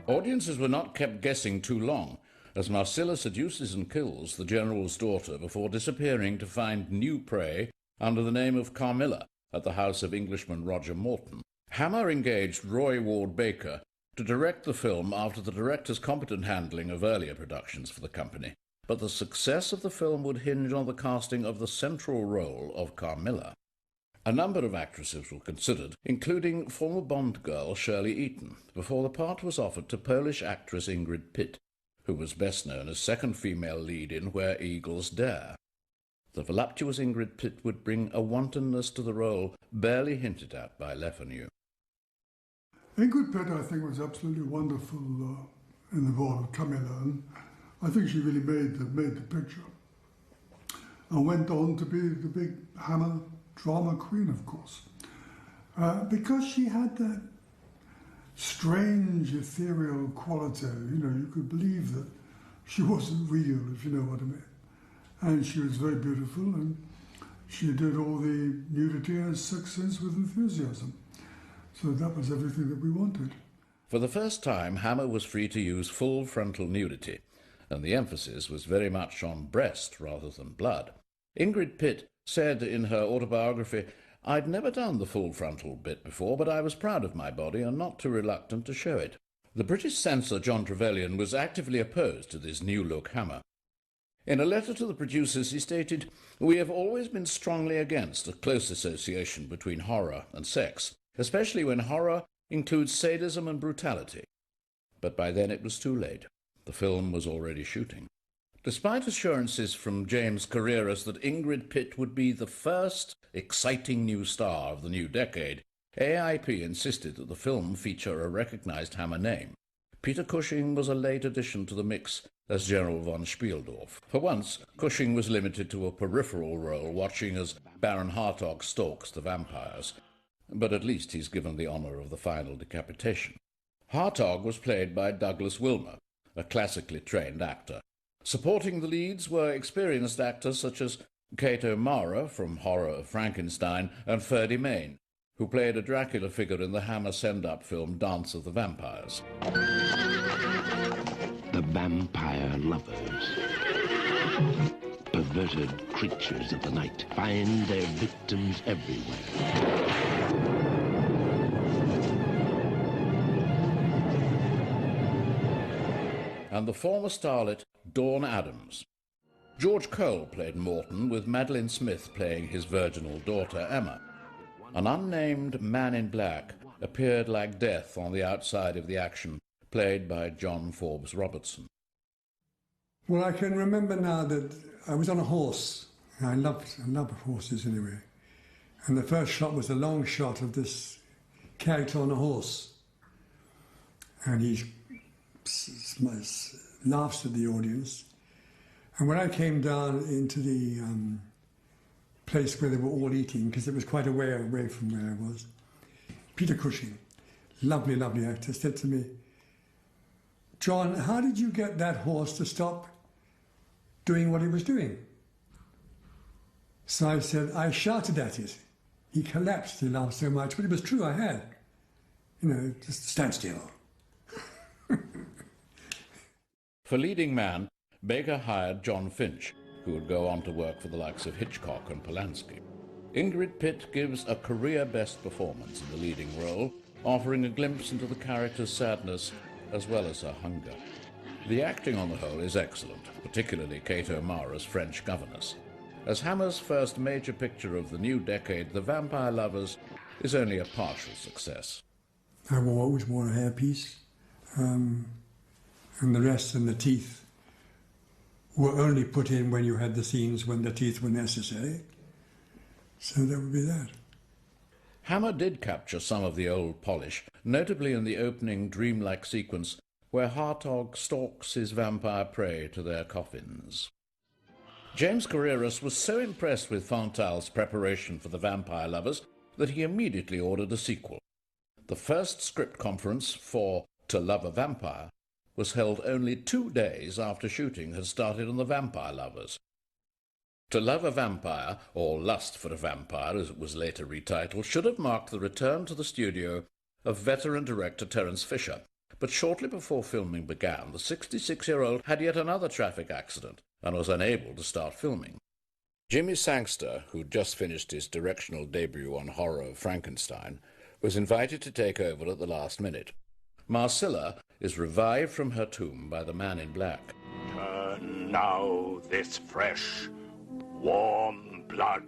Audiences were not kept guessing too long, as Marcilla seduces and kills the General's daughter before disappearing to find new prey under the name of Carmilla at the house of Englishman Roger Morton. Hammer engaged Roy Ward Baker to direct the film after the director's competent handling of earlier productions for the company, but the success of the film would hinge on the casting of the central role of Carmilla. A number of actresses were considered, including former Bond girl Shirley Eaton, before the part was offered to Polish actress Ingrid Pitt, who was best known as second female lead in Where Eagles Dare. The voluptuous Ingrid Pitt would bring a wantonness to the role barely hinted at by Le Fanu. Ingrid Pitt, I think, was absolutely wonderful in the role of Camilla, and I think she really made the picture. And went on to be the big Hammer drama queen, of course, because she had that strange ethereal quality. You know, you could believe that she wasn't real, if you know what I mean. And she was very beautiful, and she did all the nudity and sex scenes with enthusiasm. So that was everything that we wanted. For the first time, Hammer was free to use full frontal nudity, and the emphasis was very much on breast rather than blood. Ingrid Pitt said in her autobiography, "I'd never done the full frontal bit before, but I was proud of my body and not too reluctant to show it." The British censor John Trevelyan was actively opposed to this new-look Hammer. In a letter to the producers, he stated, "We have always been strongly against a close association between horror and sex, especially when horror includes sadism and brutality." But by then it was too late. The film was already shooting. Despite assurances from James Carreras that Ingrid Pitt would be the first exciting new star of the new decade, AIP insisted that the film feature a recognised Hammer name. Peter Cushing was a late addition to the mix as General von Spieldorf. For once, Cushing was limited to a peripheral role, watching as Baron Hartog stalks the vampires. But at least he's given the honour of the final decapitation. Hartog was played by Douglas Wilmer, a classically trained actor. Supporting the leads were experienced actors such as Kate O'Mara from Horror of Frankenstein and Ferdy Mayne, who played a Dracula figure in the Hammer send-up film Dance of the Vampires. The vampire lovers, perverted creatures of the night, find their victims everywhere. And the former starlet Dawn Adams. George Cole played Morton, with Madeline Smith playing his virginal daughter Emma. An unnamed man in black appeared like death on the outside of the action, played by John Forbes Robertson. Well, I can remember now that I was on a horse. I love horses anyway. And the first shot was a long shot of this character on a horse. And he laughs at the audience. And when I came down into the place where they were all eating, because it was quite a way away from where I was, Peter Cushing, lovely, lovely actor, said to me, "John, how did you get that horse to stop doing what he was doing?" So I said, "I shouted at it." He collapsed, he laughed so much, but it was true, I had. You know, just stand still. For leading man, Baker hired John Finch, who would go on to work for the likes of Hitchcock and Polanski. Ingrid Pitt gives a career-best performance in the leading role, offering a glimpse into the character's sadness as well as her hunger. The acting on the whole is excellent, particularly Kate O'Mara's French governess. As Hammer's first major picture of the new decade, The Vampire Lovers is only a partial success. I always wore a hairpiece, and the rest and the teeth were only put in when you had the scenes when the teeth were necessary. So that would be that. Hammer did capture some of the old polish, notably in the opening dreamlike sequence where Hartog stalks his vampire prey to their coffins. James Carreras was so impressed with Fontal's preparation for The Vampire Lovers that he immediately ordered a sequel. The first script conference for To Love a Vampire was held only 2 days after shooting had started on The Vampire Lovers. To Love a Vampire, or Lust for a Vampire as it was later retitled, should have marked the return to the studio of veteran director Terence Fisher, but shortly before filming began, the 66-year-old had yet another traffic accident and was unable to start filming. Jimmy Sangster, who'd just finished his directional debut on Horror of Frankenstein, was invited to take over at the last minute. Marcilla is revived from her tomb by the man in black. Turn now this fresh, warm blood.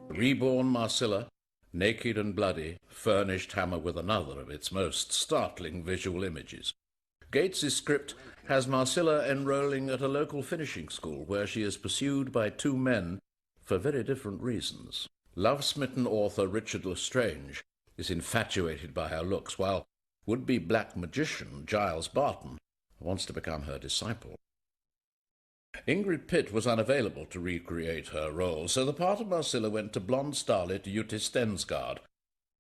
Reborn Marcilla, naked and bloody, furnished Hammer with another of its most startling visual images. Gates's script has Marcilla enrolling at a local finishing school where she is pursued by 2 men for very different reasons. Love-smitten author Richard Lestrange is infatuated by her looks, while would-be black magician Giles Barton wants to become her disciple. Ingrid Pitt was unavailable to recreate her role, so the part of Marcilla went to blonde starlet Jute Stensgaard,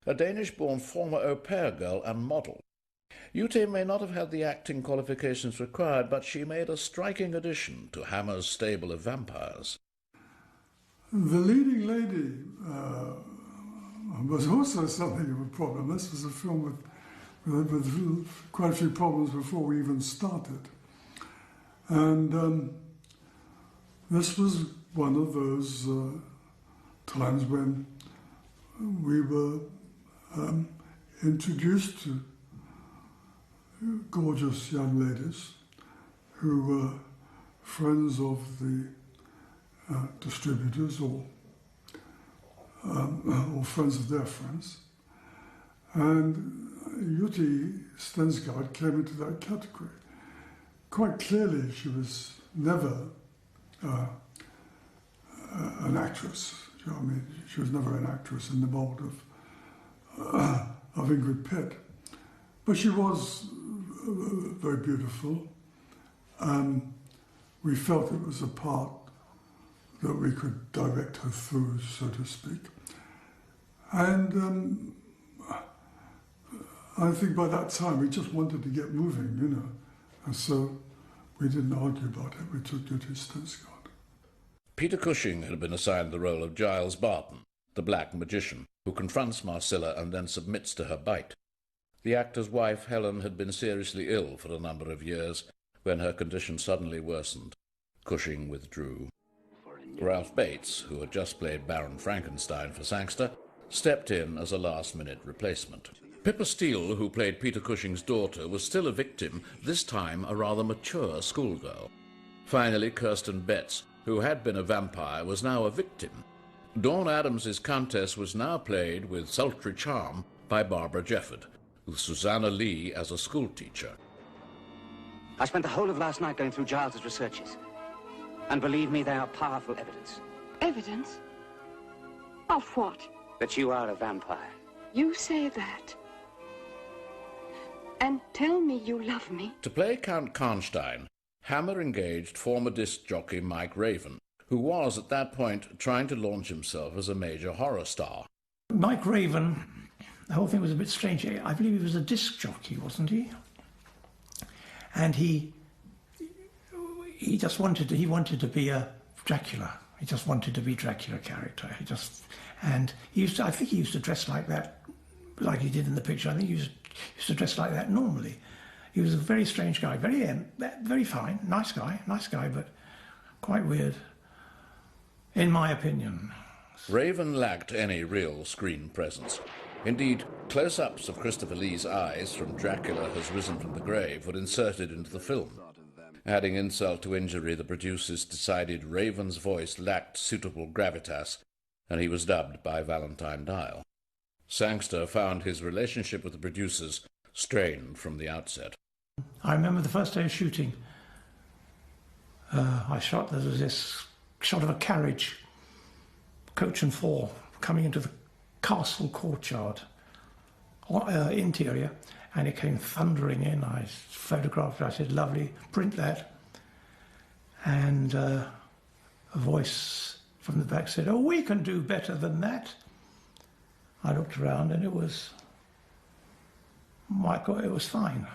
a Danish-born former au pair girl and model. Jute may not have had the acting qualifications required, but she made a striking addition to Hammer's stable of vampires. The leading lady was also something of a problem. This was a film with quite a few problems before we even started. And this was one of those times when we were introduced to gorgeous young ladies who were friends of the distributors or friends of their friends. And Jute Stensgaard came into that category. Quite clearly she was never an actress. You know what I mean? She was never an actress in the mould of Ingrid Pitt. But she was very beautiful. We felt it was a part that we could direct her through, so to speak. And I think by that time we just wanted to get moving, you know. And so we didn't argue about it. We took it as Skarsgård. Peter Cushing had been assigned the role of Giles Barton, the black magician, who confronts Marcella and then submits to her bite. The actor's wife, Helen, had been seriously ill for a number of years. When her condition suddenly worsened, Cushing withdrew. Ralph Bates, who had just played Baron Frankenstein for Sangster, stepped in as a last-minute replacement. Pippa Steele, who played Peter Cushing's daughter, was still a victim, this time a rather mature schoolgirl. Finally, Kirsten Betts, who had been a vampire, was now a victim. Dawn Adams's Countess was now played with sultry charm by Barbara Jefford, with Susanna Lee as a schoolteacher. I spent the whole of last night going through Giles's researches. And believe me, they are powerful evidence. Evidence? Of what? That you are a vampire. You say that. And tell me you love me. To play Count Karnstein, Hammer engaged former disc jockey Mike Raven, who was at that point trying to launch himself as a major horror star. Mike Raven, the whole thing was a bit strange. I believe he was a disc jockey, wasn't he? And he just wanted to be a Dracula. He just wanted to be Dracula character. I think he used to dress like that, like he did in the picture. I think he used to dress like that normally. He was a very strange guy, very fine, nice guy, but quite weird, in my opinion. Raven lacked any real screen presence. Indeed, close-ups of Christopher Lee's eyes from Dracula Has Risen from the Grave were inserted into the film. Adding insult to injury, the producers decided Raven's voice lacked suitable gravitas, and he was dubbed by Valentine Dial. Sangster found his relationship with the producers strained from the outset. I remember the first day of shooting, there was this shot of a carriage, coach and four, coming into the castle courtyard interior, and it came thundering in. I photographed it. I said, lovely, print that. And a voice from the back said, oh, we can do better than that. I looked around and it was Michael. It was fine.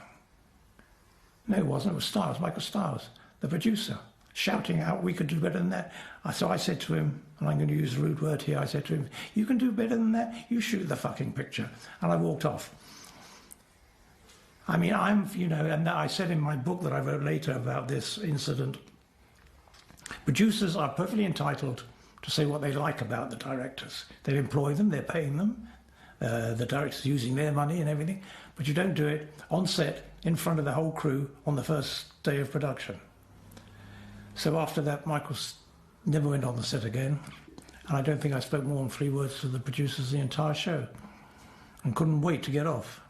No, it wasn't. It was Stiles, Michael Stiles, the producer, shouting out, we could do better than that. So I said to him, and I'm going to use a rude word here, I said to him, you can do better than that? You shoot the fucking picture. And I walked off. I mean, and I said in my book that I wrote later about this incident, producers are perfectly entitled to say what they like about the directors. They employ them, they're paying them, the director's using their money and everything, but you don't do it on set in front of the whole crew on the first day of production. So after that, Michael never went on the set again, and I don't think I spoke more than 3 words to the producers the entire show, and couldn't wait to get off.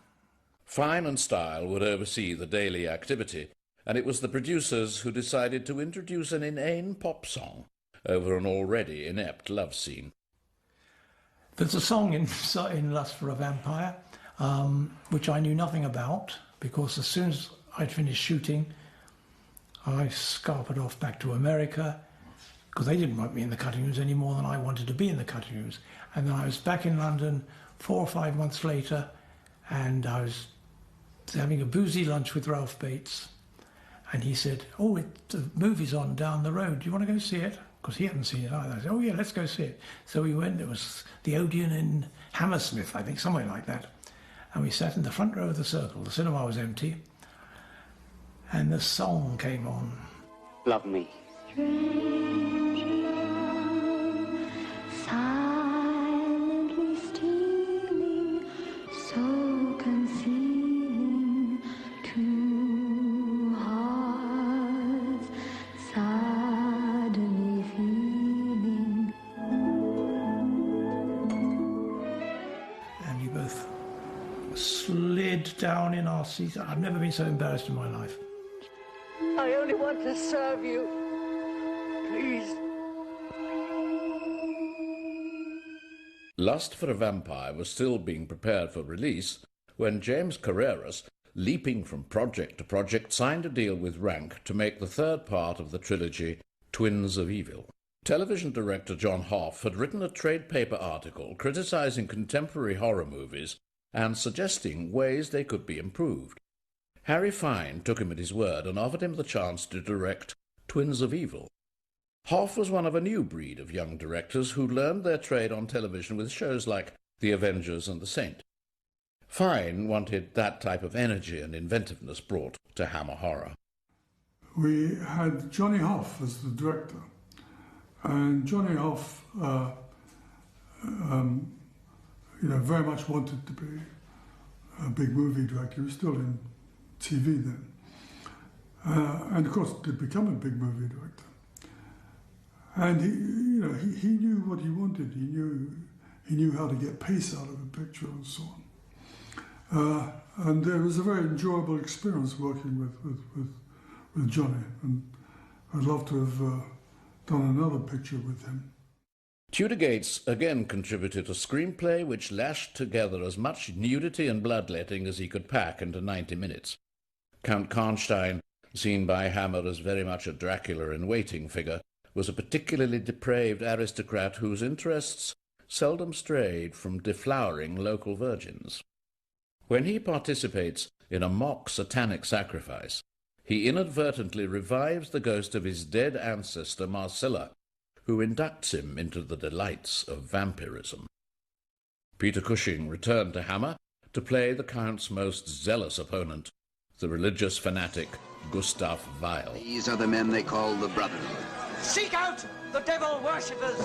Fine and Style would oversee the daily activity, and it was the producers who decided to introduce an inane pop song over an already inept love scene. There's a song in Lust for a Vampire, which I knew nothing about, because as soon as I'd finished shooting, I scarpered off back to America, because they didn't want me in the cutting rooms any more than I wanted to be in the cutting rooms. And then I was back in London 4 or 5 months later, and I was having a boozy lunch with Ralph Bates, and he said, oh, the movie's on down the road, do you want to go see it? Because he hadn't seen it either. I said, oh yeah, let's go see it. So we went. It was the Odeon in Hammersmith, I think, somewhere like that. And we sat in the front row of the circle. The cinema was empty. And the song came on. Love me. Silently stealing, so concealing, 2 hearts suddenly feeling. And we both slid down in our seats. I've never been so embarrassed in my life. I only want to serve you. Lust for a Vampire was still being prepared for release when James Carreras, leaping from project to project, signed a deal with Rank to make the third part of the trilogy Twins of Evil. Television director John Hoff had written a trade paper article criticizing contemporary horror movies and suggesting ways they could be improved. Harry Fine took him at his word and offered him the chance to direct Twins of Evil. Hoff was one of a new breed of young directors who learned their trade on television with shows like The Avengers and The Saint. Fine wanted that type of energy and inventiveness brought to Hammer Horror. We had Johnny Hoff as the director, and Johnny Hoff, very much wanted to be a big movie director. He was still in TV then, and of course did become a big movie director. And he knew what he wanted. He knew how to get pace out of a picture and so on. And it was a very enjoyable experience working with Johnny, and I'd love to have done another picture with him. Tudor Gates again contributed a screenplay which lashed together as much nudity and bloodletting as he could pack into 90 minutes. Count Karnstein, seen by Hammer as very much a Dracula-in-waiting figure, was a particularly depraved aristocrat whose interests seldom strayed from deflowering local virgins. When he participates in a mock satanic sacrifice, he inadvertently revives the ghost of his dead ancestor Marcella, who inducts him into the delights of vampirism. Peter Cushing returned to Hammer to play the Count's most zealous opponent, the religious fanatic Gustav Weil. These are the men they call the Brotherhood. Seek out the devil worshippers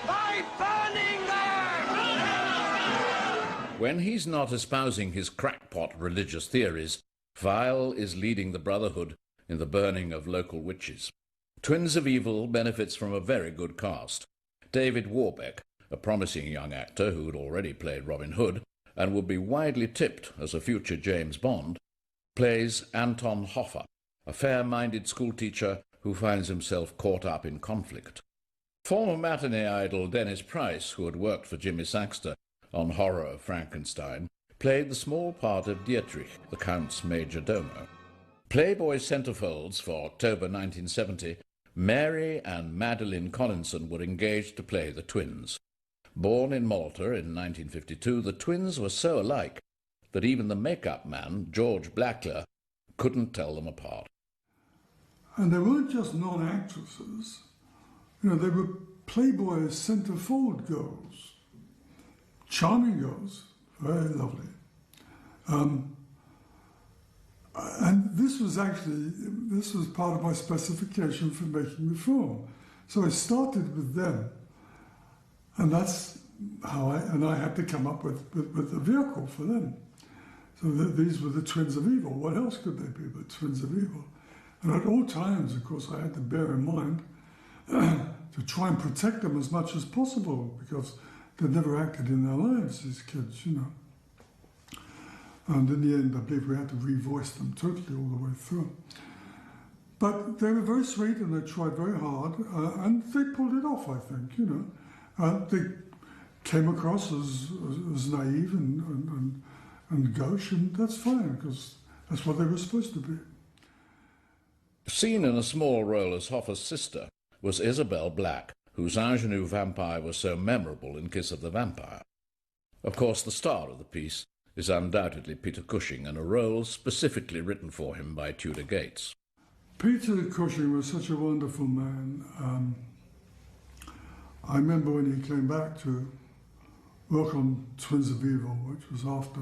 by burning them! When he's not espousing his crackpot religious theories, Weil is leading the Brotherhood in the burning of local witches. Twins of Evil benefits from a very good cast. David Warbeck, a promising young actor who had already played Robin Hood and would be widely tipped as a future James Bond, plays Anton Hoffer, a fair-minded schoolteacher who finds himself caught up in conflict. Former matinee idol Dennis Price, who had worked for Jimmy Saxter on Horror of Frankenstein, played the small part of Dietrich, the Count's major domo. Playboy centerfolds for October 1970, Mary and Madeline Collinson were engaged to play the twins. Born in Malta in 1952, the twins were so alike that even the makeup man, George Blackler, couldn't tell them apart. And they weren't just non-actresses, they were Playboy centerfold girls, charming girls, very lovely. And this was part of my specification for making the film. So I started with them, and that's how I had to come up with a vehicle for them. So these were the Twins of Evil. What else could they be but Twins of Evil? And at all times, of course, I had to bear in mind to try and protect them as much as possible, because they'd never acted in their lives, these kids, And in the end, I believe we had to revoice them totally all the way through. But they were very sweet, and they tried very hard, and they pulled it off, I think, They came across as naive and gauche, and that's fine, because that's what they were supposed to be. Seen in a small role as Hoffer's sister was Isabel Black, whose ingenue vampire was so memorable in Kiss of the Vampire. Of course, the star of the piece is undoubtedly Peter Cushing, and a role specifically written for him by Tudor Gates. Peter Cushing was such a wonderful man. I remember when he came back to work on Twins of Evil, which was after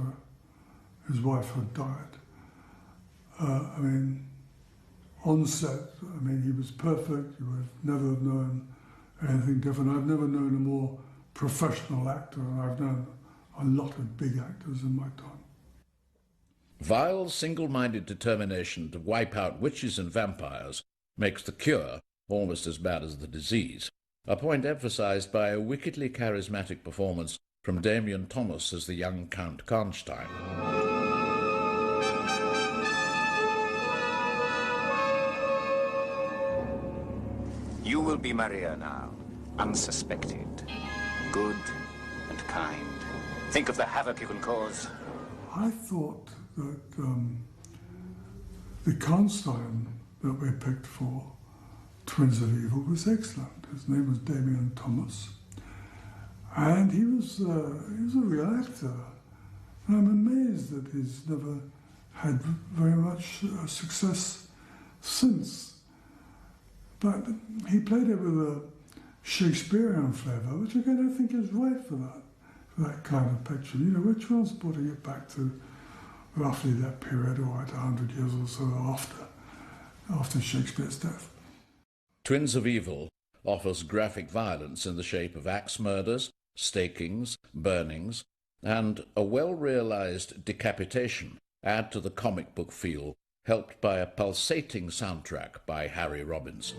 his wife had died. On set, he was perfect. You would never have known anything different. I've never known a more professional actor, and I've known a lot of big actors in my time. Weil's single-minded determination to wipe out witches and vampires makes the cure almost as bad as the disease, a point emphasized by a wickedly charismatic performance from Damien Thomas as the young Count Karnstein. You will be Maria now, unsuspected. good and kind. Think of the havoc you can cause. I thought that the Constein that we picked for Twins of Evil was excellent. His name was Damien Thomas, and he was a real actor. And I'm amazed that he's never had very much success since. But he played it with a Shakespearean flavour, which again I think is right for that kind of picture. You know, we're transporting it back to roughly that period, or 100 years or so after Shakespeare's death. Twins of Evil offers graphic violence in the shape of axe murders, stakings, burnings, and a well-realized decapitation add to the comic book feel, helped by a pulsating soundtrack by Harry Robinson.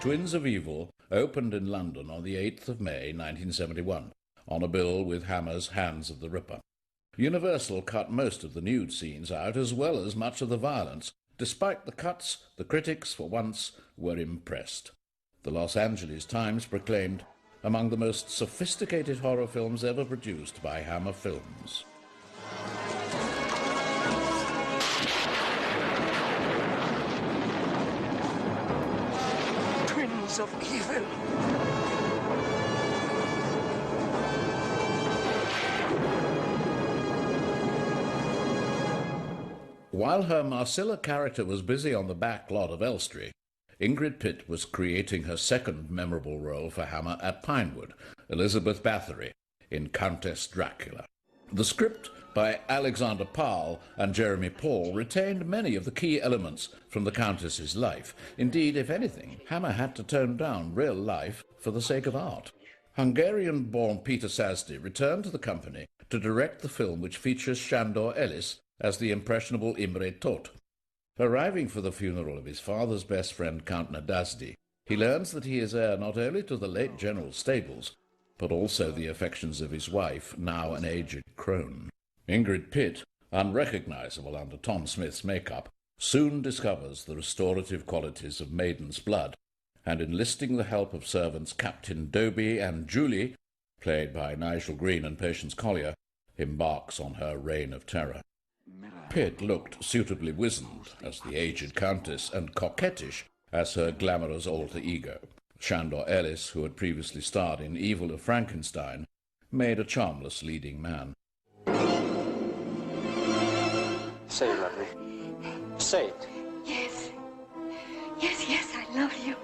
Twins of Evil opened in London on the 8th of May 1971 on a bill with Hammer's Hands of the Ripper. Universal cut most of the nude scenes out as well as much of the violence. Despite the cuts, the critics for once were impressed. The Los Angeles Times proclaimed among the most sophisticated horror films ever produced by Hammer Films. Twins of Evil. While her Marcilla character was busy on the back lot of Elstree, Ingrid Pitt was creating her second memorable role for Hammer at Pinewood, Elizabeth Bathory, in Countess Dracula. The script by Alexander Powell and Jeremy Paul retained many of the key elements from the Countess's life. Indeed, if anything, Hammer had to tone down real life for the sake of art. Hungarian-born Peter Sasdy returned to the company to direct the film which features Shandor Ellis as the impressionable Imre Toth. Arriving for the funeral of his father's best friend, Count Nadasdy, he learns that he is heir not only to the late General Stables, but also the affections of his wife, now an aged crone. Ingrid Pitt, unrecognizable under Tom Smith's makeup, soon discovers the restorative qualities of Maiden's blood, and enlisting the help of servants Captain Doby and Julie, played by Nigel Green and Patience Collier, embarks on her reign of terror. Pitt looked suitably wizened as the aged Countess and coquettish as her glamorous alter ego. Shandor Ellis, who had previously starred in Evil of Frankenstein, made a charmless leading man. Say it, lovely. Say it. Yes. Yes, yes, I love you.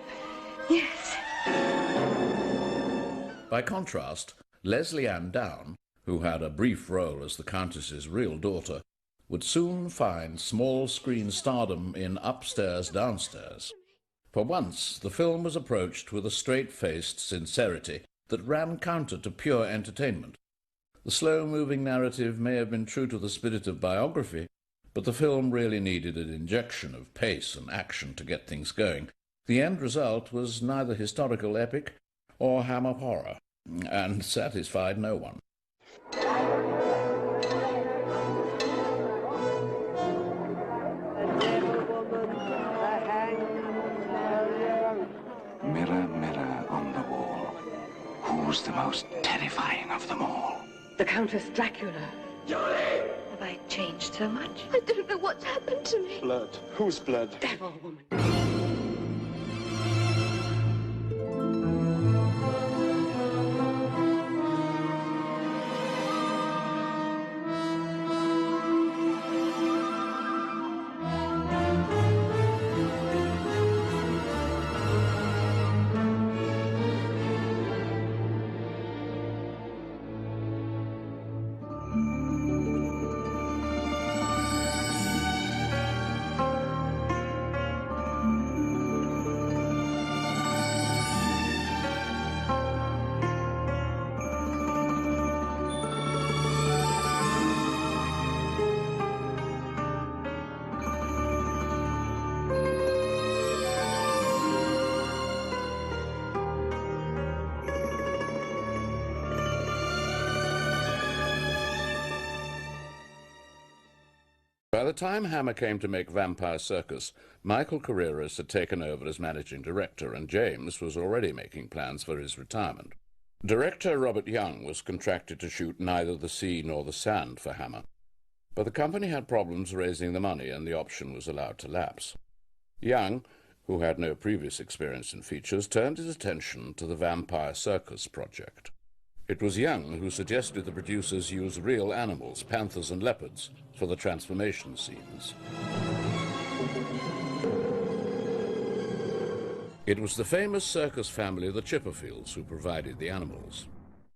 Yes. By contrast, Leslie Ann Down, who had a brief role as the Countess's real daughter, would soon find small-screen stardom in Upstairs, Downstairs. For once, the film was approached with a straight-faced sincerity that ran counter to pure entertainment. The slow-moving narrative may have been true to the spirit of biography, but the film really needed an injection of pace and action to get things going. The end result was neither historical epic or Hammer horror, and satisfied no one. Mirror, mirror on the wall, who's the most terrifying of them all? The Countess Dracula. Julie! Have I changed so much? I don't know what's happened to me. Blood. Whose blood? Devil woman. By the time Hammer came to make Vampire Circus, Michael Carreras had taken over as managing director, and James was already making plans for his retirement. Director Robert Young was contracted to shoot neither the sea nor the sand for Hammer, but the company had problems raising the money, and the option was allowed to lapse. Young, who had no previous experience in features, turned his attention to the Vampire Circus project. It was Young who suggested the producers use real animals, panthers and leopards, for the transformation scenes. It was the famous circus family, the Chipperfields, who provided the animals.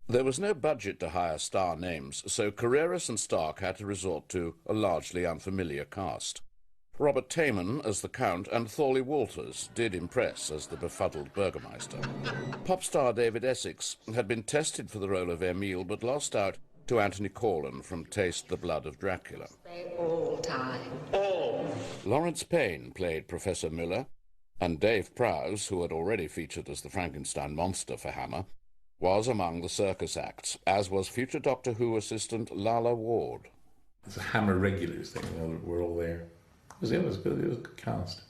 There was no budget to hire star names, so Carreras and Stark had to resort to a largely unfamiliar cast. Robert Taman as the Count and Thorley Walters did impress as the befuddled burgomaster. Pop star David Essex had been tested for the role of Emile, but lost out to Anthony Corlin from Taste the Blood of Dracula. All time. All. Lawrence Payne played Professor Miller, and Dave Prowse, who had already featured as the Frankenstein monster for Hammer, was among the circus acts, as was future Doctor Who assistant Lala Ward. It's a Hammer regulars thing, you know, we're all there. It was good. It was a good cast.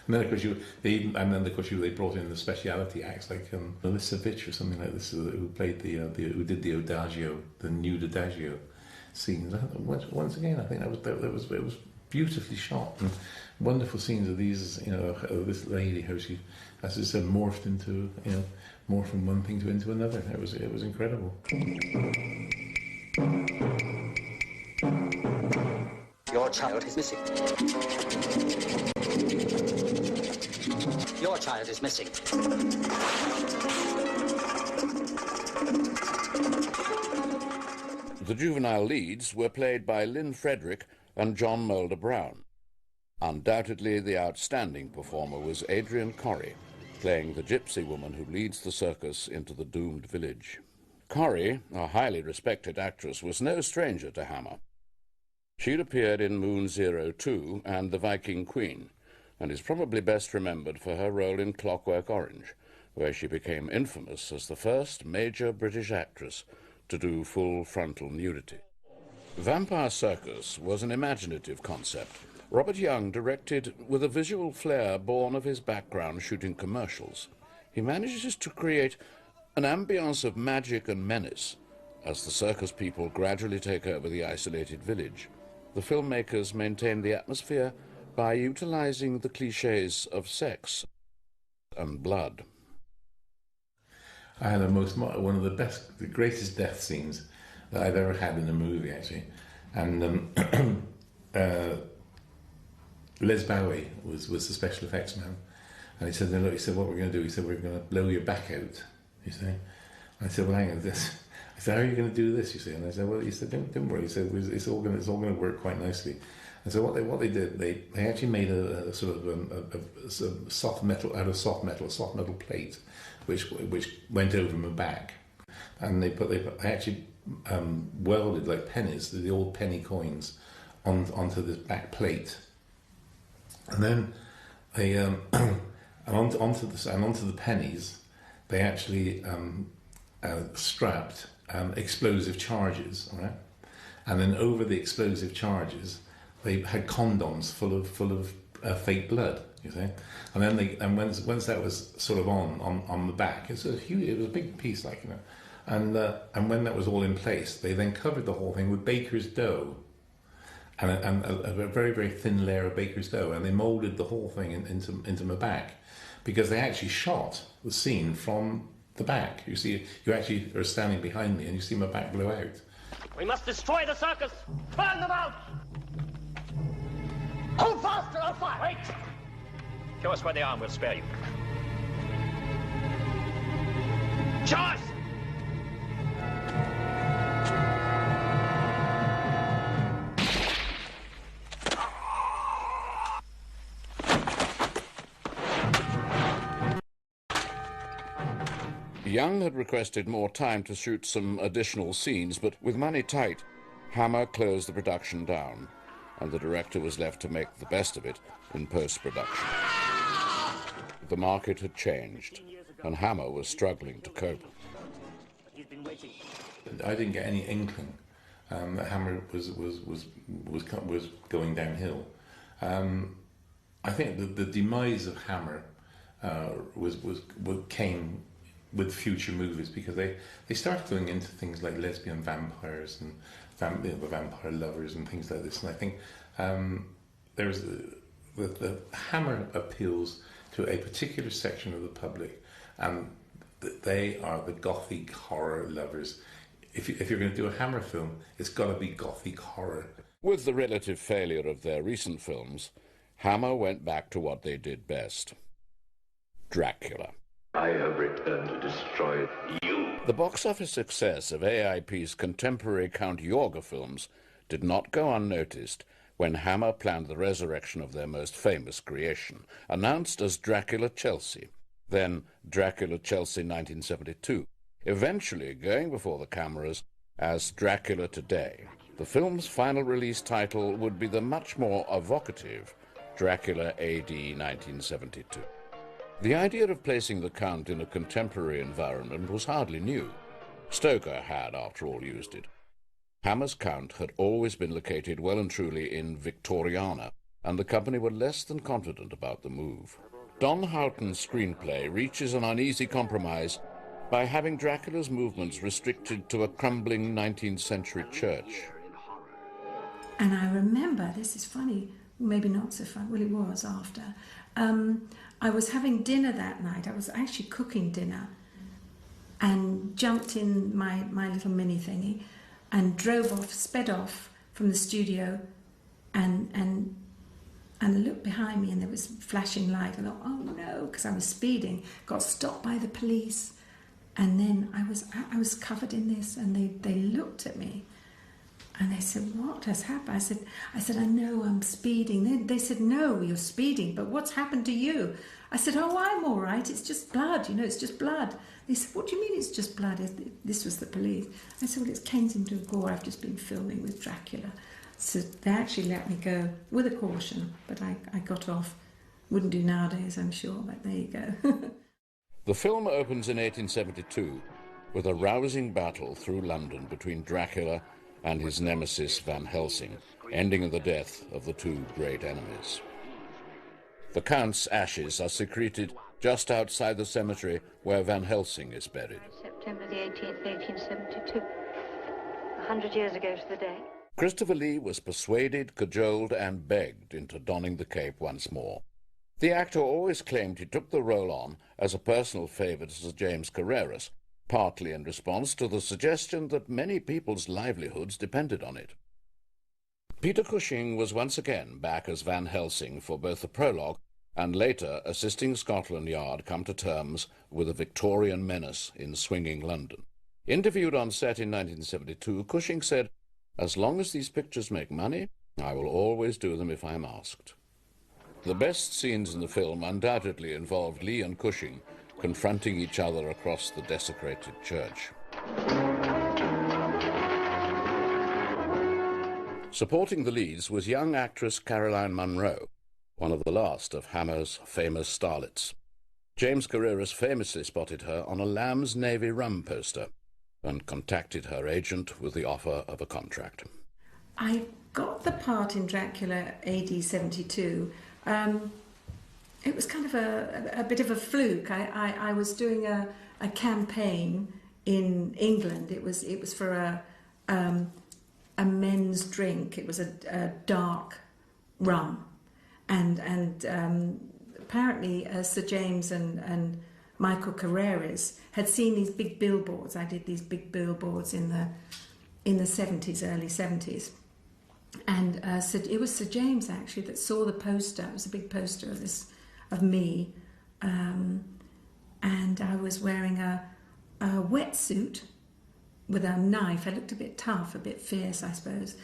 And then of course they brought in the speciality acts like Melissa Vitch or something like this, who played who did the Adagio, the nude Adagio scenes. Once again, I think it was beautifully shot and wonderful scenes of these, you know, of this lady, how she, as I said, morphed into, you know, morphed from one thing into another. It was incredible. Your child is missing. Your child is missing. The juvenile leads were played by Lynn Frederick and John Moulder Brown. Undoubtedly, the outstanding performer was Adrian Corrie, playing the gypsy woman who leads the circus into the doomed village. Corrie, a highly respected actress, was no stranger to Hammer. She'd appeared in Moon 02 and The Viking Queen, and is probably best remembered for her role in Clockwork Orange, where she became infamous as the first major British actress to do full frontal nudity. Vampire Circus was an imaginative concept. Robert Young directed with a visual flair born of his background shooting commercials. He manages to create an ambience of magic and menace as the circus people gradually take over the isolated village. The filmmakers maintain the atmosphere by utilizing the cliches of sex and blood. I had one of the greatest death scenes that I've ever had in a movie, actually. And Les Bowie was the special effects man. And he said, look, what we're going to do, he said, we're going to blow your back out, you see. I said, well, hang on, this. I said, how are you going to do this, you see? And I said, well, he said, don't worry. He said, it's all going to work quite nicely. And so what they did, they actually made a sort of a soft metal plate, which went over my back, and they actually welded like pennies, the old penny coins, onto this back plate, and then they onto the pennies, they actually strapped explosive charges, all right? And then over the explosive charges, they had condoms full of fake blood, you see. And then once that was sort of on the back, it was a big piece, like, you know. And when that was all in place, they then covered the whole thing with baker's dough, and a very, very thin layer of baker's dough, and they moulded the whole thing into my back, because they actually shot the scene from the back. You see, you actually are standing behind me, and you see my back blow out. We must destroy the circus! Burn them out! Hold fast or I'll fire! Wait! Show us where they are and we'll spare you. Show us! Young had requested more time to shoot some additional scenes, but with money tight, Hammer closed the production down, and the director was left to make the best of it in post-production. The market had changed, and Hammer was struggling to cope. I didn't get any inkling that Hammer was going downhill. I think the demise of Hammer came with future movies, because they started going into things like lesbian vampires and vampire lovers and things like this. And I think there's the Hammer appeals to a particular section of the public, and they are the gothic horror lovers. If you're going to do a Hammer film, it's got to be gothic horror. With the relative failure of their recent films, Hammer went back to what they did best: Dracula. I have returned to destroy you. The box office success of AIP's contemporary Count Yorga films did not go unnoticed when Hammer planned the resurrection of their most famous creation, announced as Dracula Chelsea, then Dracula Chelsea 1972, eventually going before the cameras as Dracula Today. The film's final release title would be the much more evocative Dracula AD 1972. The idea of placing the Count in a contemporary environment was hardly new. Stoker had, after all, used it. Hammer's Count had always been located well and truly in Victoriana, and the company were less than confident about the move. Don Houghton's screenplay reaches an uneasy compromise by having Dracula's movements restricted to a crumbling 19th century church. And I remember, this is funny, maybe not so funny, well, it was after. I was having dinner that night. I was actually cooking dinner and jumped in my little mini thingy and drove off, sped off from the studio and looked behind me, and there was flashing light. I thought, oh no, because I was speeding, got stopped by the police. And then I was covered in this, and they looked at me. And they said, what has happened? I said, I know I'm speeding. They said, no, you're speeding, but what's happened to you? I said, oh, I'm all right. It's just blood, it's just blood. They said, what do you mean it's just blood? This was the police. I said, well, it's Kensington Gore. I've just been filming with Dracula. So they actually let me go with a caution, but I got off. Wouldn't do nowadays, I'm sure, but there you go. The film opens in 1872 with a rousing battle through London between Dracula and his nemesis Van Helsing, ending in the death of the two great enemies. The Count's ashes are secreted just outside the cemetery where Van Helsing is buried. September the 18th, 1872. 100 years ago to the day. Christopher Lee was persuaded, cajoled, and begged into donning the cape once more. The actor always claimed he took the role on as a personal favour to Sir James Carreras, partly in response to the suggestion that many people's livelihoods depended on it. Peter Cushing was once again back as Van Helsing for both the prologue and later assisting Scotland Yard come to terms with a Victorian menace in swinging London. Interviewed on set in 1972, Cushing said, "As long as these pictures make money, I will always do them if I'm asked." The best scenes in the film undoubtedly involved Lee and Cushing confronting each other across the desecrated church. Supporting the leads was young actress Caroline Munro, one of the last of Hammer's famous starlets. James Carreras famously spotted her on a Lamb's Navy rum poster and contacted her agent with the offer of a contract. I got the part in Dracula AD 72. It was kind of a bit of a fluke. I was doing a campaign in England. It was for a men's drink. It was a dark rum, and apparently Sir James and Michael Carreras had seen these big billboards. I did these big billboards in the 70s, early 70s. And it was Sir James actually that saw the poster. It was a big poster of me, and I was wearing a wetsuit with a knife. I looked a bit tough, a bit fierce, I suppose.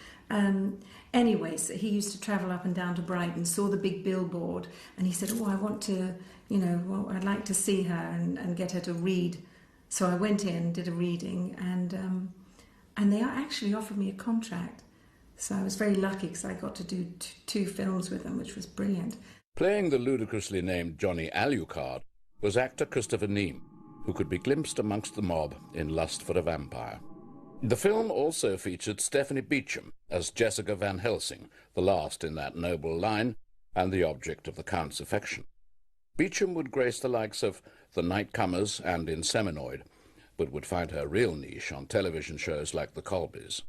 Anyways, he used to travel up and down to Brighton, saw the big billboard, and he said, "Oh, I want to, I'd like to see her and get her to read." So I went in, did a reading, and they actually offered me a contract. So I was very lucky because I got to do two films with them, which was brilliant. Playing the ludicrously named Johnny Alucard was actor Christopher Neame, who could be glimpsed amongst the mob in Lust for a Vampire. The film also featured Stephanie Beacham as Jessica Van Helsing, the last in that noble line and the object of the Count's affection. Beacham would grace the likes of The Nightcomers and in Seminoid, but would find her real niche on television shows like The Colbys.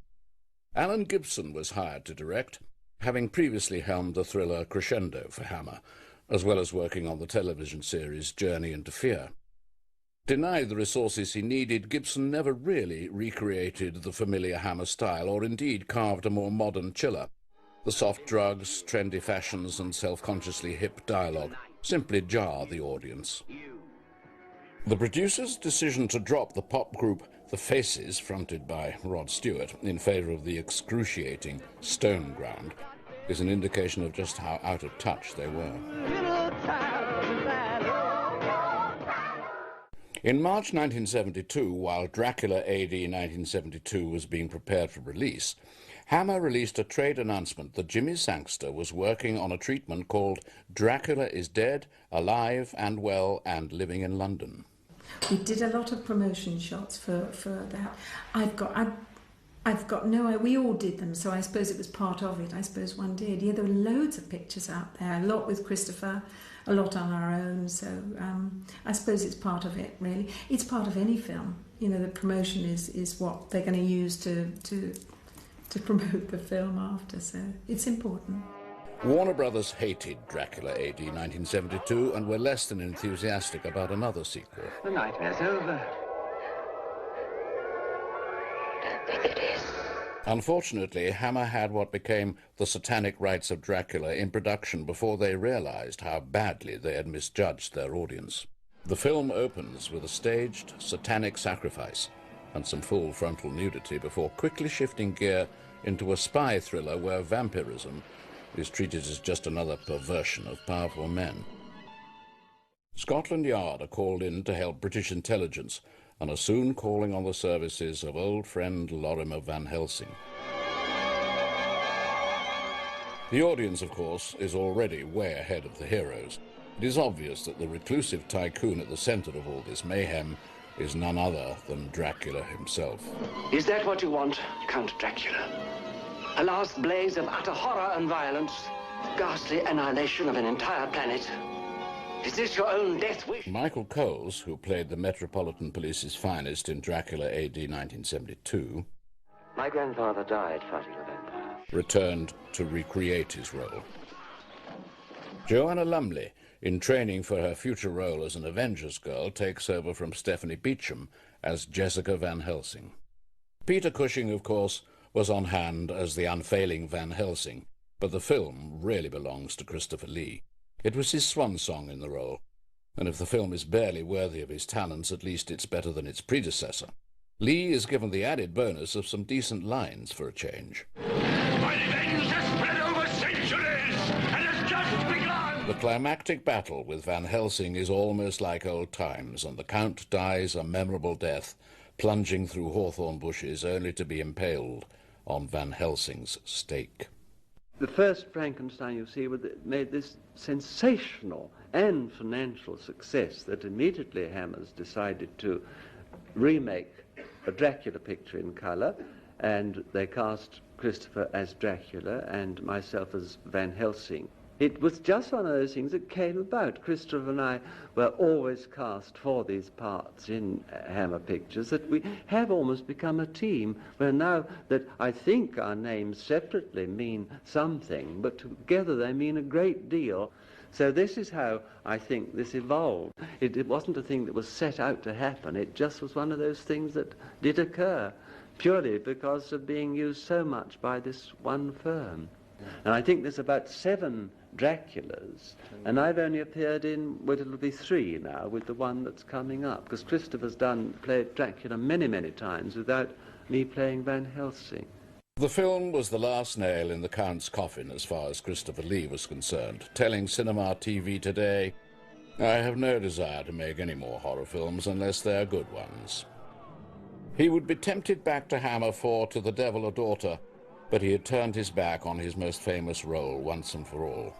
Alan Gibson was hired to direct, having previously helmed the thriller Crescendo for Hammer, as well as working on the television series Journey into Fear. Denied the resources he needed, Gibson never really recreated the familiar Hammer style, or indeed carved a more modern Chiller. The soft drugs, trendy fashions, and self-consciously hip dialogue simply jar the audience. The producer's decision to drop the pop group The Faces, fronted by Rod Stewart, in favour of the excruciating Stoneground, is an indication of just how out of touch they were. In March 1972, while Dracula AD 1972 was being prepared for release, Hammer released a trade announcement that Jimmy Sangster was working on a treatment called Dracula is Dead, Alive and Well and Living in London. We did a lot of promotion shots for that. We all did them, so I suppose it was part of it. I suppose one did. Yeah, there were loads of pictures out there, a lot with Christopher, a lot on our own, so I suppose it's part of it, really. It's part of any film. You know, the promotion is what they're going to use to promote the film after, so it's important. Warner Brothers hated Dracula AD 1972 and were less than enthusiastic about another sequel. The nightmare's over. I don't think it is. Unfortunately, Hammer had what became The Satanic Rites of Dracula in production before they realized how badly they had misjudged their audience. The film opens with a staged satanic sacrifice and some full frontal nudity before quickly shifting gear into a spy thriller where vampirism is treated as just another perversion of powerful men. Scotland Yard are called in to help British intelligence and are soon calling on the services of old friend Lorimer Van Helsing. The audience, of course, is already way ahead of the heroes. It is obvious that the reclusive tycoon at the centre of all this mayhem is none other than Dracula himself. Is that what you want, Count Dracula? A last blaze of utter horror and violence, ghastly annihilation of an entire planet. Is this your own death wish? Michael Coles, who played the Metropolitan Police's finest in Dracula AD 1972, My grandfather died fighting a vampire. returned to recreate his role. Joanna Lumley, in training for her future role as an Avengers girl, takes over from Stephanie Beacham as Jessica Van Helsing. Peter Cushing, of course, was on hand as the unfailing Van Helsing, but the film really belongs to Christopher Lee. It was his swan song in the role, and if the film is barely worthy of his talents, at least it's better than its predecessor. Lee is given the added bonus of some decent lines for a change. My revenge has spread over centuries and has just begun! The climactic battle with Van Helsing is almost like old times, and the Count dies a memorable death, plunging through hawthorn bushes only to be impaled on Van Helsing's stake. The first Frankenstein, you see, made this sensational and financial success that immediately Hammers decided to remake a Dracula picture in colour, and they cast Christopher as Dracula and myself as Van Helsing. It was just one of those things that came about. Christopher and I were always cast for these parts in Hammer pictures, that we have almost become a team, where now that I think our names separately mean something, but together they mean a great deal. So this is how I think this evolved. It wasn't a thing that was set out to happen. It just was one of those things that did occur, purely because of being used so much by this one firm. And I think there's about 7 Draculas, and I've only appeared in, well, it'll be 3 now, with the one that's coming up, because Christopher's played Dracula many, many times without me playing Van Helsing. The film was the last nail in the Count's coffin as far as Christopher Lee was concerned, telling Cinema TV Today, "I have no desire to make any more horror films unless they are good ones." He would be tempted back to Hammer for To the Devil a Daughter, but he had turned his back on his most famous role once and for all.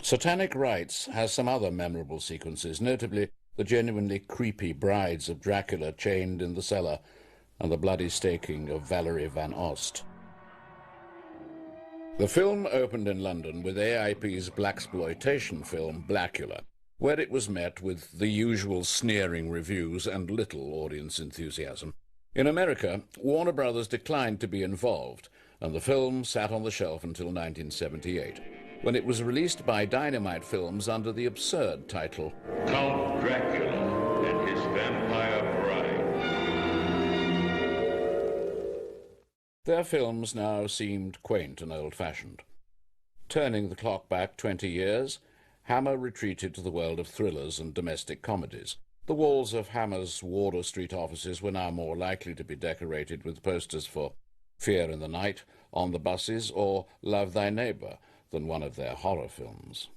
Satanic Rites has some other memorable sequences, notably the genuinely creepy brides of Dracula chained in the cellar and the bloody staking of Valerie van Ost. The film opened in London with AIP's blaxploitation film Dracula, where it was met with the usual sneering reviews and little audience enthusiasm. In America, Warner Brothers declined to be involved, and the film sat on the shelf until 1978, when it was released by Dynamite Films under the absurd title Count Dracula and his Vampire Bride. Their films now seemed quaint and old-fashioned. Turning the clock back 20 years, Hammer retreated to the world of thrillers and domestic comedies. The walls of Hammer's Wardour Street offices were now more likely to be decorated with posters for Fear in the Night, On the Buses, or Love Thy Neighbour than one of their horror films.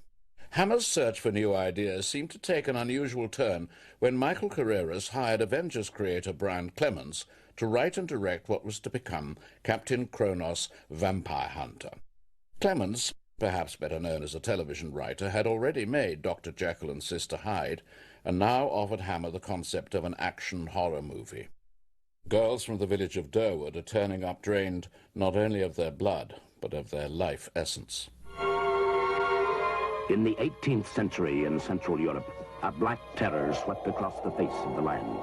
Hammer's search for new ideas seemed to take an unusual turn when Michael Carreras hired Avengers creator Brian Clemens to write and direct what was to become Captain Kronos Vampire Hunter. Clemens, perhaps better known as a television writer, had already made Dr. Jekyll and Sister Hyde, and now offered Hammer the concept of an action horror movie. Girls from the village of Durwood are turning up drained not only of their blood, but of their life essence. In the 18th century in Central Europe, a black terror swept across the face of the land.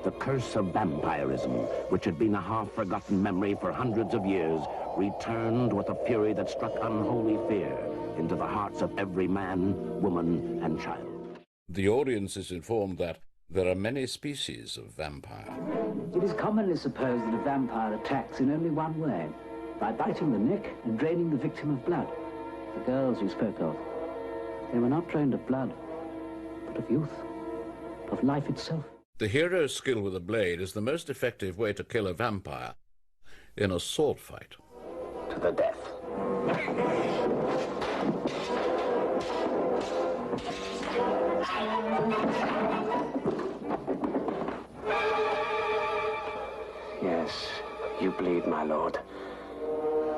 The curse of vampirism, which had been a half-forgotten memory for hundreds of years, returned with a fury that struck unholy fear into the hearts of every man, woman, and child. The audience is informed that there are many species of vampire. It is commonly supposed that a vampire attacks in only one way, by biting the neck and draining the victim of blood. The girls you spoke of, they were not drained of blood, but of youth, of life itself. The hero's skill with a blade is the most effective way to kill a vampire in a sword fight. To the death. Yes, you bleed, my lord.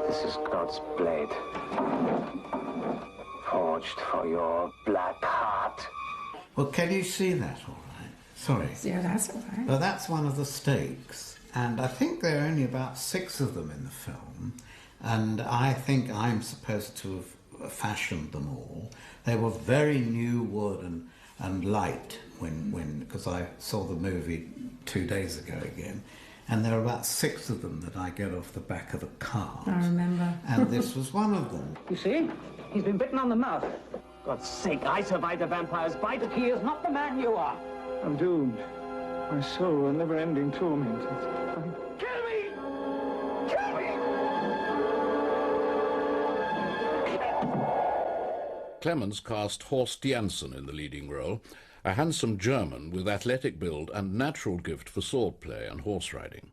This is God's blade. Forged for your black heart. Well, can you see that all right? Sorry. Yeah, that's all right. Well, that's one of the stakes, and I think there are only about 6 of them in the film, and I think I'm supposed to have fashioned them all. They were very new wood and light because I saw the movie 2 days ago again, and there are about 6 of them that I get off the back of a cart. I remember. And this was one of them. You see? He's been bitten on the mouth. God's sake, I survived a vampire's bite. He is not the man you are. I'm doomed. My soul a never-ending torment. Kill me! Kill me! Clemens cast Horst Janssen in the leading role, a handsome German with athletic build and natural gift for swordplay and horse riding.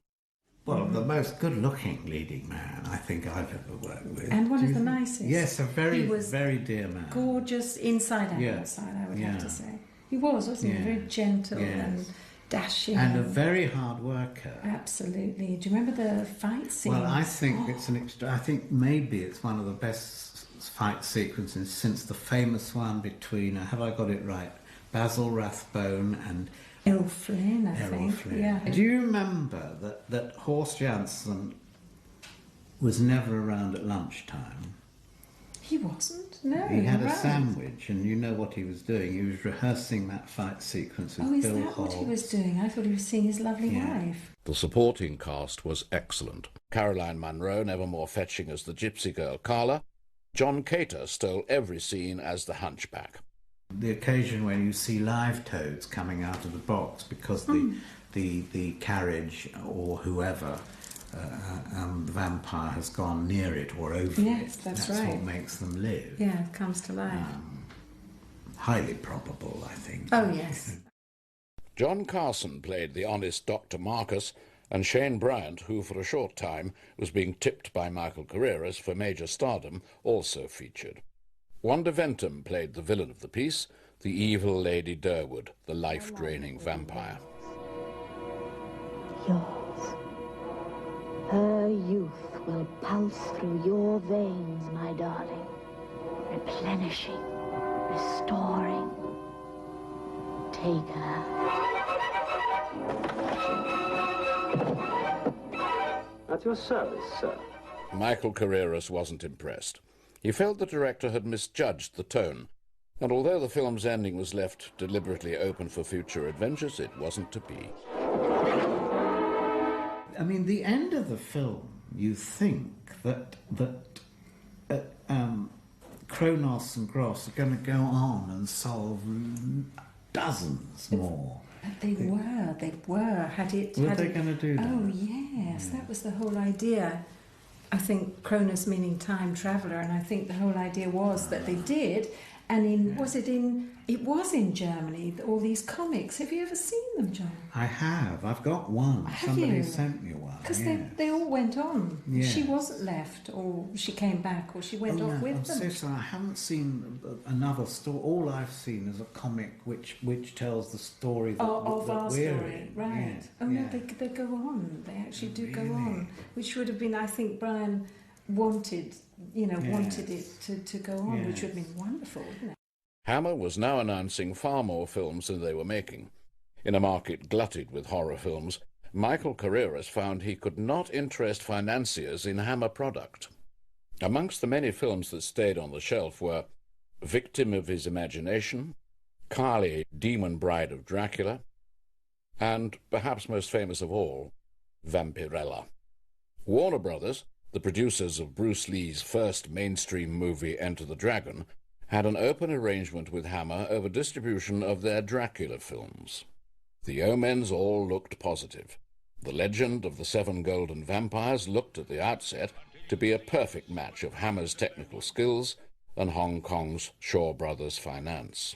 Well, the most good-looking leading man I think I've ever worked with. And one of the nicest. Yes, a very, He was very dear man. Gorgeous inside and Yeah. outside, I would Yeah. have to say. He was, wasn't he? Yeah. Very gentle Yes. and dashing. And a very hard worker. Absolutely. Do you remember the fight scene? Well, I think it's I think maybe it's one of the best fight sequences since the famous one between, have I got it right, Basil Rathbone and Errol Flynn, I Errol think. Flynn. Yeah. Do you remember that Horst Janssen was never around at lunchtime? He wasn't? No. He had a right. sandwich, and you know what he was doing. He was rehearsing that fight sequence with Oh, is Bill that what he Hobbs. was doing? I thought he was seeing his lovely wife. The supporting cast was excellent. Caroline Munro, never more fetching as the gypsy girl Carla. John Cater stole every scene as the hunchback. The occasion when you see live toads coming out of the box because the carriage or whoever, the vampire has gone near it or over it. Yes, that's right. what makes them live. Yeah, it comes to life. Highly probable, I think. Oh, yes. John Carson played the honest Dr. Marcus, and Shane Bryant, who for a short time was being tipped by Michael Carreras for major stardom, also featured. Wanda Ventham played the villain of the piece, the evil Lady Durwood, the life-draining vampire. Yours. Her youth will pulse through your veins, my darling, replenishing, restoring. Take her. At your service, sir. Michael Carreras wasn't impressed. He felt the director had misjudged the tone, and although the film's ending was left deliberately open for future adventures, it wasn't to be. I mean, the end of the film, you think that Kronos and Gross are going to go on and solve dozens more. But they were. Had they going to do that? Oh, yes, that was the whole idea. I think Kronos meaning time traveller, and I think the whole idea was that they did. And it was in Germany, all these comics. Have you ever seen them, John? I have. I've got one. Somebody sent me one. Because they all went on. Yes. She wasn't left, or she came back, or she went off with them. I'm so sorry. I haven't seen another story. All I've seen is a comic which tells the story that, of our we're story, in. right? Yes. Oh no, they go on. They actually do go on, which would have been, I think, Brian wanted it to go on, which would have been wonderful, wouldn't it? Hammer was now announcing far more films than they were making. In a market glutted with horror films, Michael Carreras found he could not interest financiers in Hammer product. Amongst the many films that stayed on the shelf were Victim of His Imagination, Kali, Demon Bride of Dracula, and, perhaps most famous of all, Vampirella. Warner Brothers, the producers of Bruce Lee's first mainstream movie Enter the Dragon, had an open arrangement with Hammer over distribution of their Dracula films. The omens all looked positive. The legend of the 7 golden vampires looked at the outset to be a perfect match of Hammer's technical skills and Hong Kong's Shaw Brothers finance.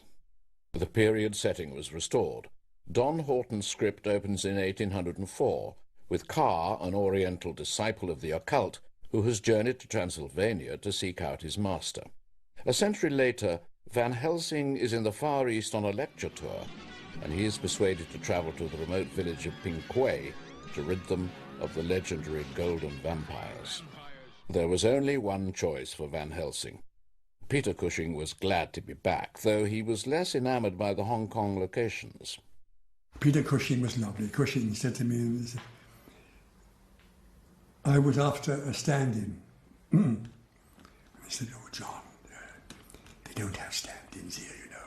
The period setting was restored. Don Horton's script opens in 1804, with Carr, an Oriental disciple of the occult, who has journeyed to Transylvania to seek out his master. A century later, Van Helsing is in the Far East on a lecture tour, and he is persuaded to travel to the remote village of Ping Quay to rid them of the legendary golden vampires. There was only one choice for Van Helsing. Peter Cushing was glad to be back, though he was less enamoured by the Hong Kong locations. Peter Cushing was lovely. Cushing said to me, I was after a stand-in. I said, oh, John, they don't have stand-ins here, you know.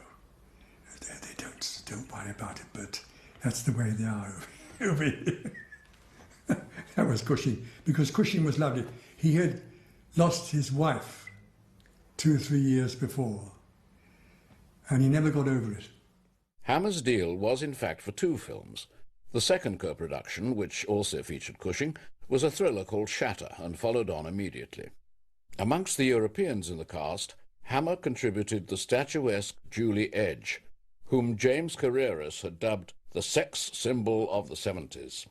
They don't worry about it, but that's the way they are over here. That was Cushing, because Cushing was lovely. He had lost his wife 2 or 3 years before, and he never got over it. Hammer's deal was in fact for 2 films. The second co-production, which also featured Cushing, was a thriller called Shatter, and followed on immediately. Amongst the Europeans in the cast, Hammer contributed the statuesque Julie Edge, whom James Carreras had dubbed the sex symbol of the 70s.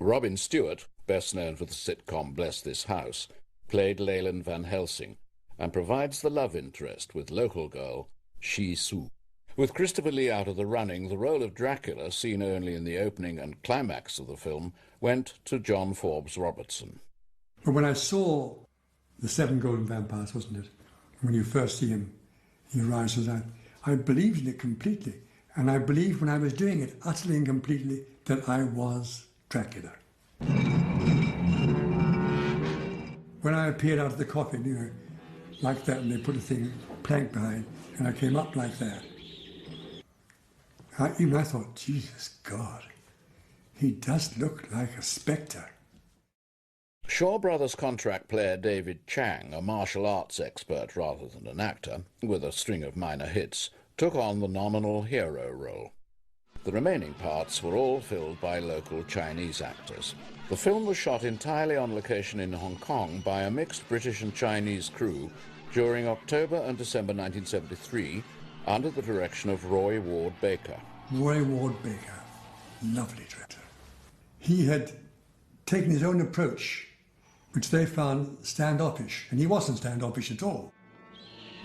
Robin Stewart, best known for the sitcom Bless This House, played Leyland Van Helsing, and provides the love interest with local girl Shi Su. With Christopher Lee out of the running, the role of Dracula, seen only in the opening and climax of the film, went to John Forbes Robertson. But when I saw the 7 golden vampires, wasn't it? When you first see him, he arises out. I believed in it completely, and I believed when I was doing it utterly and completely that I was Dracula. When I appeared out of the coffin, you know, like that, and they put a plank behind, and I came up like that. I thought, Jesus God, he does look like a spectre. Shaw Brothers contract player David Chang, a martial arts expert rather than an actor, with a string of minor hits, took on the nominal hero role. The remaining parts were all filled by local Chinese actors. The film was shot entirely on location in Hong Kong by a mixed British and Chinese crew during October and December 1973, under the direction of Roy Ward Baker. Roy Ward Baker, lovely director. He had taken his own approach, which they found standoffish, and he wasn't standoffish at all.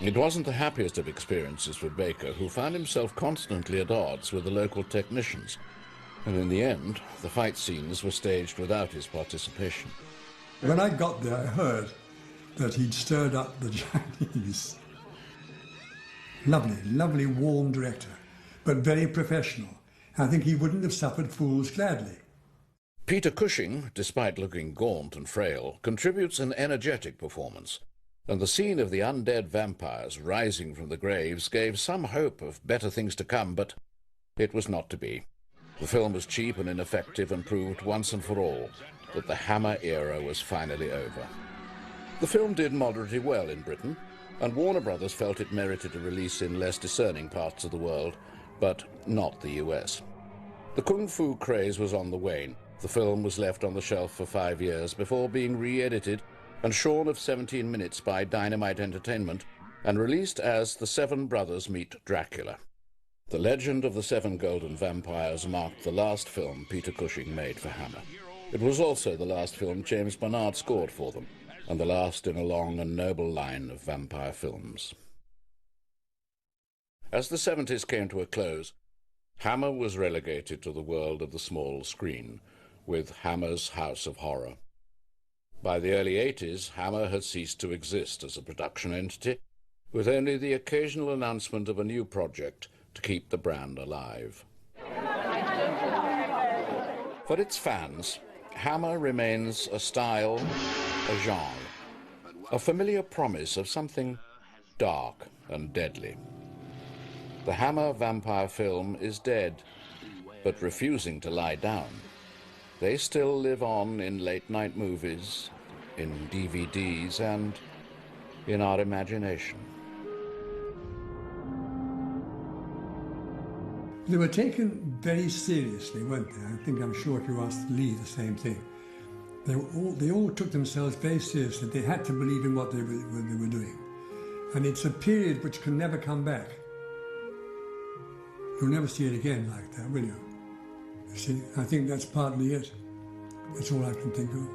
It wasn't the happiest of experiences for Baker, who found himself constantly at odds with the local technicians, and in the end, the fight scenes were staged without his participation. When I got there, I heard that he'd stirred up the Chinese. Lovely, lovely, warm director, but very professional. I think he wouldn't have suffered fools gladly. Peter Cushing, despite looking gaunt and frail, contributes an energetic performance, and the scene of the undead vampires rising from the graves gave some hope of better things to come, but it was not to be. The film was cheap and ineffective and proved once and for all that the Hammer era was finally over. The film did moderately well in Britain, and Warner Brothers felt it merited a release in less discerning parts of the world, but not the US. The kung fu craze was on the wane. The film was left on the shelf for 5 years before being re-edited and shorn of 17 minutes by Dynamite Entertainment and released as The Seven Brothers Meet Dracula. The Legend of the Seven Golden Vampires marked the last film Peter Cushing made for Hammer. It was also the last film James Bernard scored for them, and the last in a long and noble line of vampire films. As the 70s came to a close, Hammer was relegated to the world of the small screen, with Hammer's House of Horror. By the early 80s, Hammer had ceased to exist as a production entity, with only the occasional announcement of a new project to keep the brand alive. For its fans, Hammer remains a style, a genre, a familiar promise of something dark and deadly. The Hammer vampire film is dead, but refusing to lie down. They still live on in late-night movies, in DVDs, and in our imagination. They were taken very seriously, weren't they? I think I'm sure if you asked Lee the same thing. They all took themselves very seriously. They had to believe in what they were doing. And it's a period which can never come back. You'll never see it again like that, will you? You see, I think that's partly it. That's all I can think of.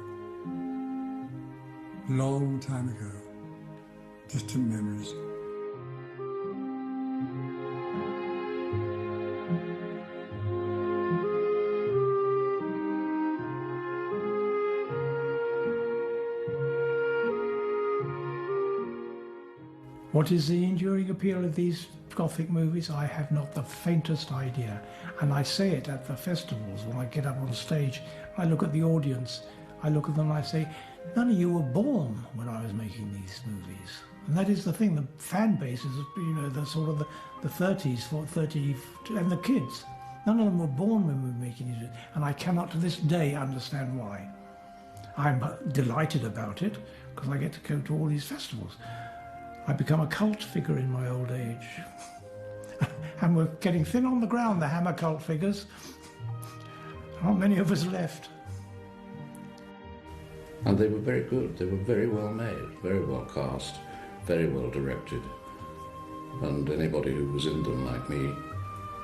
Long time ago. Distant memories. What is the enduring appeal of these Gothic movies? I have not the faintest idea. And I say it at the festivals when I get up on stage. I look at the audience, I look at them and I say, none of you were born when I was making these movies. And that is the thing, the fan base is, the sort of the 30s, 30, and the kids. None of them were born when we were making these movies. And I cannot to this day understand why. I'm delighted about it because I get to go to all these festivals. I become a cult figure in my old age. And we're getting thin on the ground, the Hammer cult figures. There aren't many of us left. And they were very good. They were very well made, very well cast, very well directed. And anybody who was in them, like me,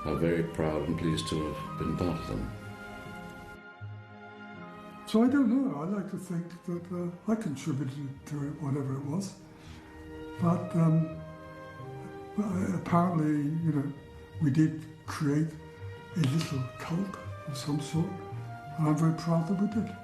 are very proud and pleased to have been part of them. So I don't know. I like to think that I contributed to it, whatever it was. But apparently, we did create a little cult of some sort, and I'm very proud that we did.